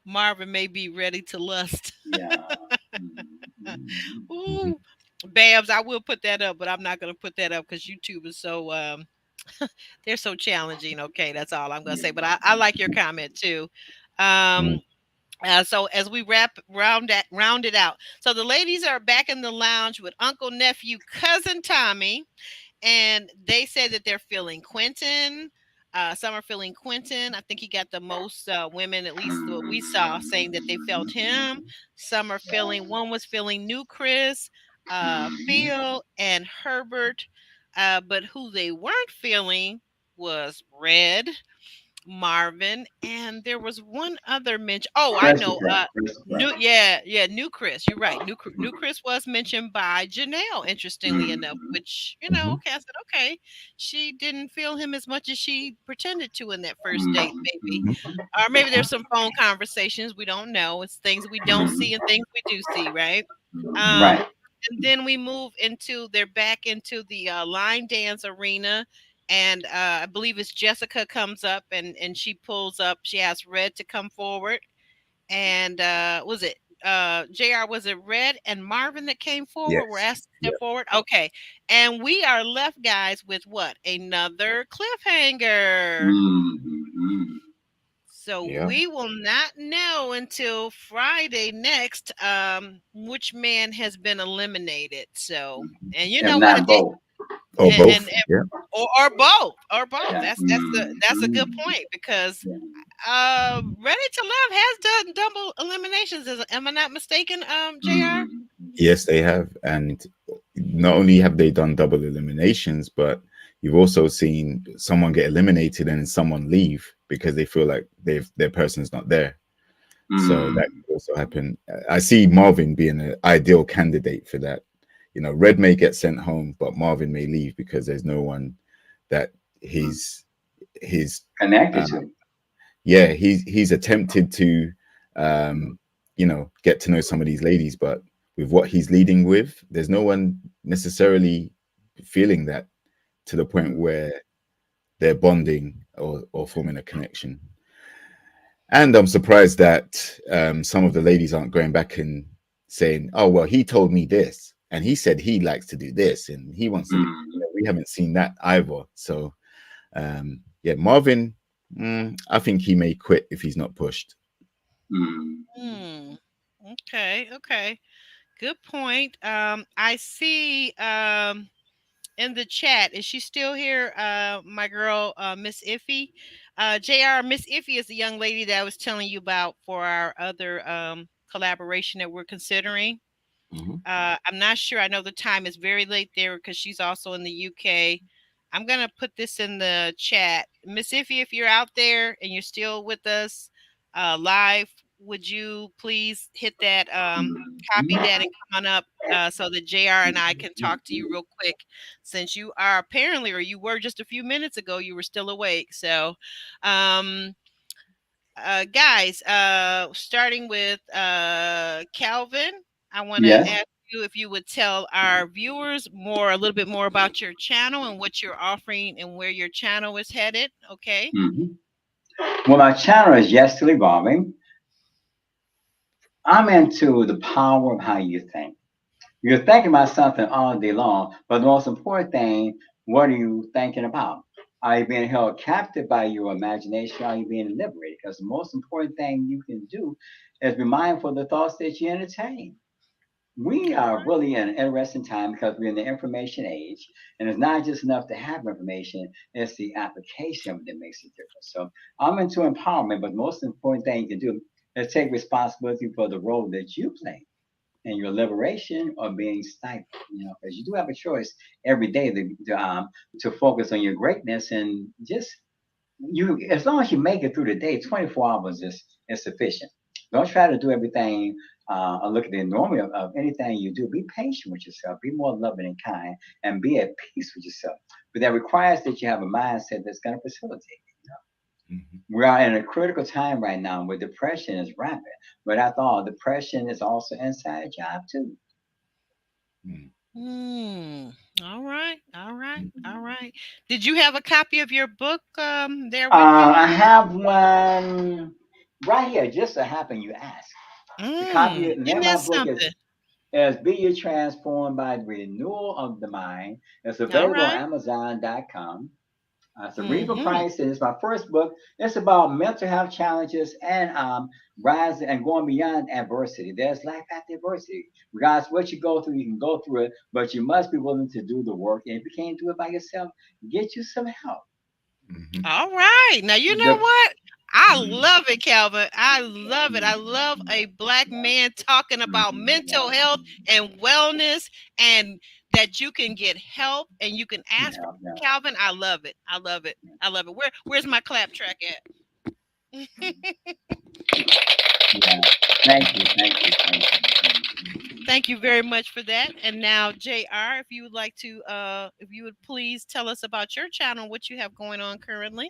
S2: Marvin may be ready to lust.
S4: Yeah. Mhm.
S3: Mhm.
S2: Ooh, Babs, I will put that up, but I'm not going to put that up because YouTube is so they're so challenging. Okay, that's all I'm going to
S4: Yeah.
S2: say. But I like your comment too. Um,
S3: Mm.
S2: so as we round it out, so the ladies are back in the lounge with Uncle Nephew Cousin Tommy, and they said that they're feeling Quentin. Some are feeling Quentin. I think he got the most women, at least what we saw, saying that they felt him. Some are feeling. One was feeling New Chris,
S4: Mhm.
S2: Phil, and Herbert. But who they weren't feeling was Red, Marvin, and there was one other mention. Oh, I know.
S4: Christopher. Christopher.
S2: New Chris. You're right. New Chris was mentioned by Janelle. Interestingly enough,
S4: Mhm.
S2: which
S3: Mhm.
S2: okay, I said okay. She didn't feel him as much as she pretended to in that first date,
S4: Mhm.
S2: maybe,
S4: Mhm.
S3: Mhm.
S2: or maybe there's some phone conversations we don't know. It's things we don't see and things we do see, right?
S4: Right.
S2: And then we move into they're back into the line dance arena, and I believe it's Jessica comes up and she pulls up. She asks Red to come forward, and was it Jr. Was it Red and Marvin that came forward? Were
S3: Yes.
S2: asked to step
S3: Yeah.
S2: forward. Okay, and we are left, guys, with what another cliffhanger.
S4: Mhm.
S2: So
S3: Yeah.
S2: we will not know until Friday next which man has been eliminated. So and you
S4: If
S2: know what
S4: not
S2: if they
S4: both.
S3: Or
S2: and
S3: both. Yeah.
S2: or both.
S4: Yeah.
S2: That's a good
S4: Mhm.
S2: point because
S4: Yeah.
S2: Ready to Love has done double eliminations. Am I not mistaken, JR?
S4: Mhm.
S3: Yes, they have. And not only have they done double eliminations, but you've also seen someone get eliminated and someone leave because they feel like their person's not there. So that
S4: Mhm.
S3: could also happen. I see Marvin being an ideal candidate for that. you know, Red may get sent home, but Marvin may leave because there's no one that his
S4: Connected
S3: uh,
S4: to.
S3: yeah, he's attempted to you know, get to know some of these ladies, but with what he's leading with, there's no one necessarily feeling that to the point
S4: Mm.
S3: where they're bonding or forming a connection. And I'm surprised that some of the ladies aren't going back and saying, "Oh, well, he told me this, and he said he likes to do this, and he wants to." You
S4: Mm.
S3: know, we haven't seen that either. So, yeah, Marvin, I think he may quit if he's not pushed.
S4: Mm.
S2: Hmm. Okay. Okay. Good point. I see. In the chat. Is she still here? My girl, Miss Iffy. JR, Miss Iffy is the young lady that I was telling you about for our other collaboration that we're considering.
S3: Mhm.
S2: I'm not sure. I know the time is very late there because she's also in the UK. I'm gonna put this in the chat, Miss Iffy. If you're out there and you're still with us live, would you please hit that, copy
S4: Mm.
S2: that, and come on up so that JR and I can talk to you real quick, since you are apparently, or you were just a few minutes ago, you were still awake. So, um, guys, starting with Calvin, I want to
S4: Yes.
S2: ask you if you would tell our viewers more, a little bit more about your channel and what you're offering and where your channel is headed. Okay.
S4: Hmm. Well, my channel is Yes Still Evolving. I'm into the power of how you think. You're thinking about something all day long, but the most important thing, what are you thinking about? Are you being held captive by your imagination? Are you being liberated? Because the most important thing you can do is be mindful of the thoughts that you entertain. We
S2: All
S4: are really in an interesting time because we're in the information age, and it's not just enough to have information, it's the application that makes a difference. So I'm into empowerment, but the most important thing you can do is take responsibility for the role that you play in your liberation or being stifled. You know, because you do have a choice every day to focus on your greatness and just you as long as you make it through the day, 24 hours is sufficient. Don't try to do everything or look at the enormity of anything you do. Be patient with yourself, be more loving and kind, and be at peace with yourself. But that requires that you have a mindset that's going to facilitate.
S3: Mhm.
S4: We are in a critical time right now where depression is rampant. But after all, depression is also inside job too.
S3: Mm.
S2: Hmm. All right. All right. All
S3: Mhm.
S2: right. Did you have a copy of your book there with you?
S4: I have one right here. Just so happen you ask. The copy, the name
S2: Isn't
S4: of
S2: that
S4: my book
S2: something?
S4: is Be You Transformed by the Renewal of the Mind. It's
S2: All
S4: available on
S2: right.
S4: Amazon.com. It's a readable
S2: Mm-hmm.
S4: price, and it's my first book. It's about mental health challenges and rising and going beyond adversity. There's life after adversity. Regardless of what you go through, you can go through it, but you must be willing to do the work. And if you can't do it by yourself, get you some help.
S3: Mhm.
S2: All right. Now, you know
S4: The,
S2: what? I
S4: mm,
S2: love it, Calvin. I love it. I
S4: mm,
S2: love a black
S4: yeah,
S2: man talking about mental health and wellness, and that you can get help and you can ask for
S4: yeah,
S2: Calvin. I love it. I love it. I love it. Where's my clap track at?
S4: yeah. Thank you, thank you, thank you.
S2: Thank you very much for that. And now, JR, if you would like to, if you would please tell us about your channel, what you have going on currently.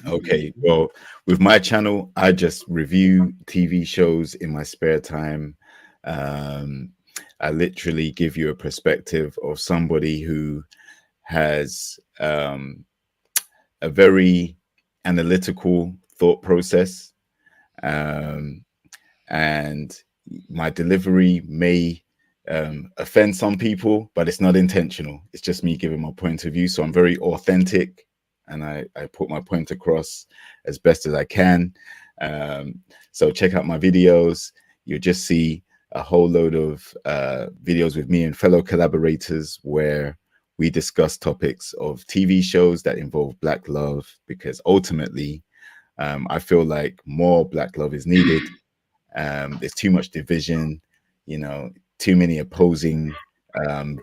S3: Okay, well, with my channel, I just review TV shows in my spare time. Um, I literally give you a perspective of somebody who has a very analytical thought process. Um, and my delivery may offend some people, but it's not intentional. It's just me giving my point of view. So I'm very authentic and I put my point across as best as I can. Um, so check out my videos. You'll just see a whole load of videos with me and fellow collaborators where we discuss topics of TV shows that involve Black love, because ultimately, I feel like more Black love is needed. There's too much division, you know, too many opposing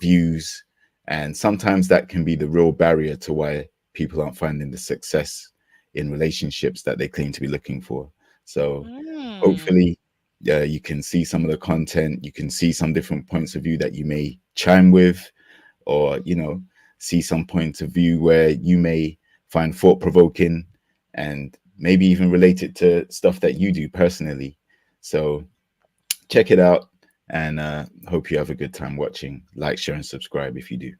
S3: views. And sometimes that can be the real barrier to why people aren't finding the success in relationships that they claim to be looking for. So
S2: Mm.
S3: hopefully You can see some of the content. You can see some different points of view that you may chime with, or see some points of view where you may find thought provoking, and maybe even relate it to stuff that you do personally. So check it out, and hope you have a good time watching. Like, share, and subscribe if you do.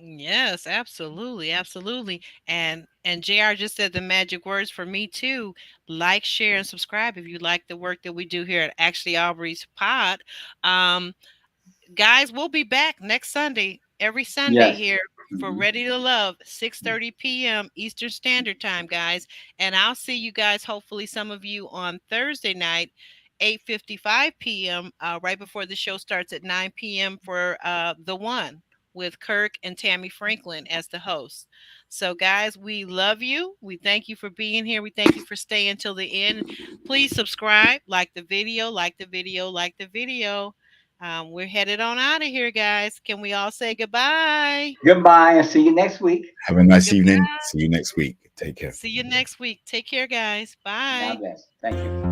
S2: Yes, absolutely, absolutely. And JR just said the magic words for me too. Like, share, and subscribe if you like the work that we do here at Actually Aubrey's Pod. Um, Guys, we'll be back next Sunday, every Sunday
S4: Yes.
S2: here for
S4: Mhm.
S2: Ready to Love, 6:30 p.m. Eastern Standard Time, guys. And I'll see you guys, hopefully some of you on Thursday night, 8:55 p.m., right before the show starts at 9 p.m. for The One with Kirk and Tammy Franklin as the hosts. So, guys, we love you. We thank you for being here. We thank you for staying till the end. Please subscribe, like the video, like the video, like the video. We're headed on out of here, guys. Can we all say goodbye?
S4: Goodbye and see you next week.
S3: Have a nice
S2: Goodbye.
S3: evening. See you next week. Take care.
S2: See you next week. Take care, guys. Bye.
S4: God bless. Thank you.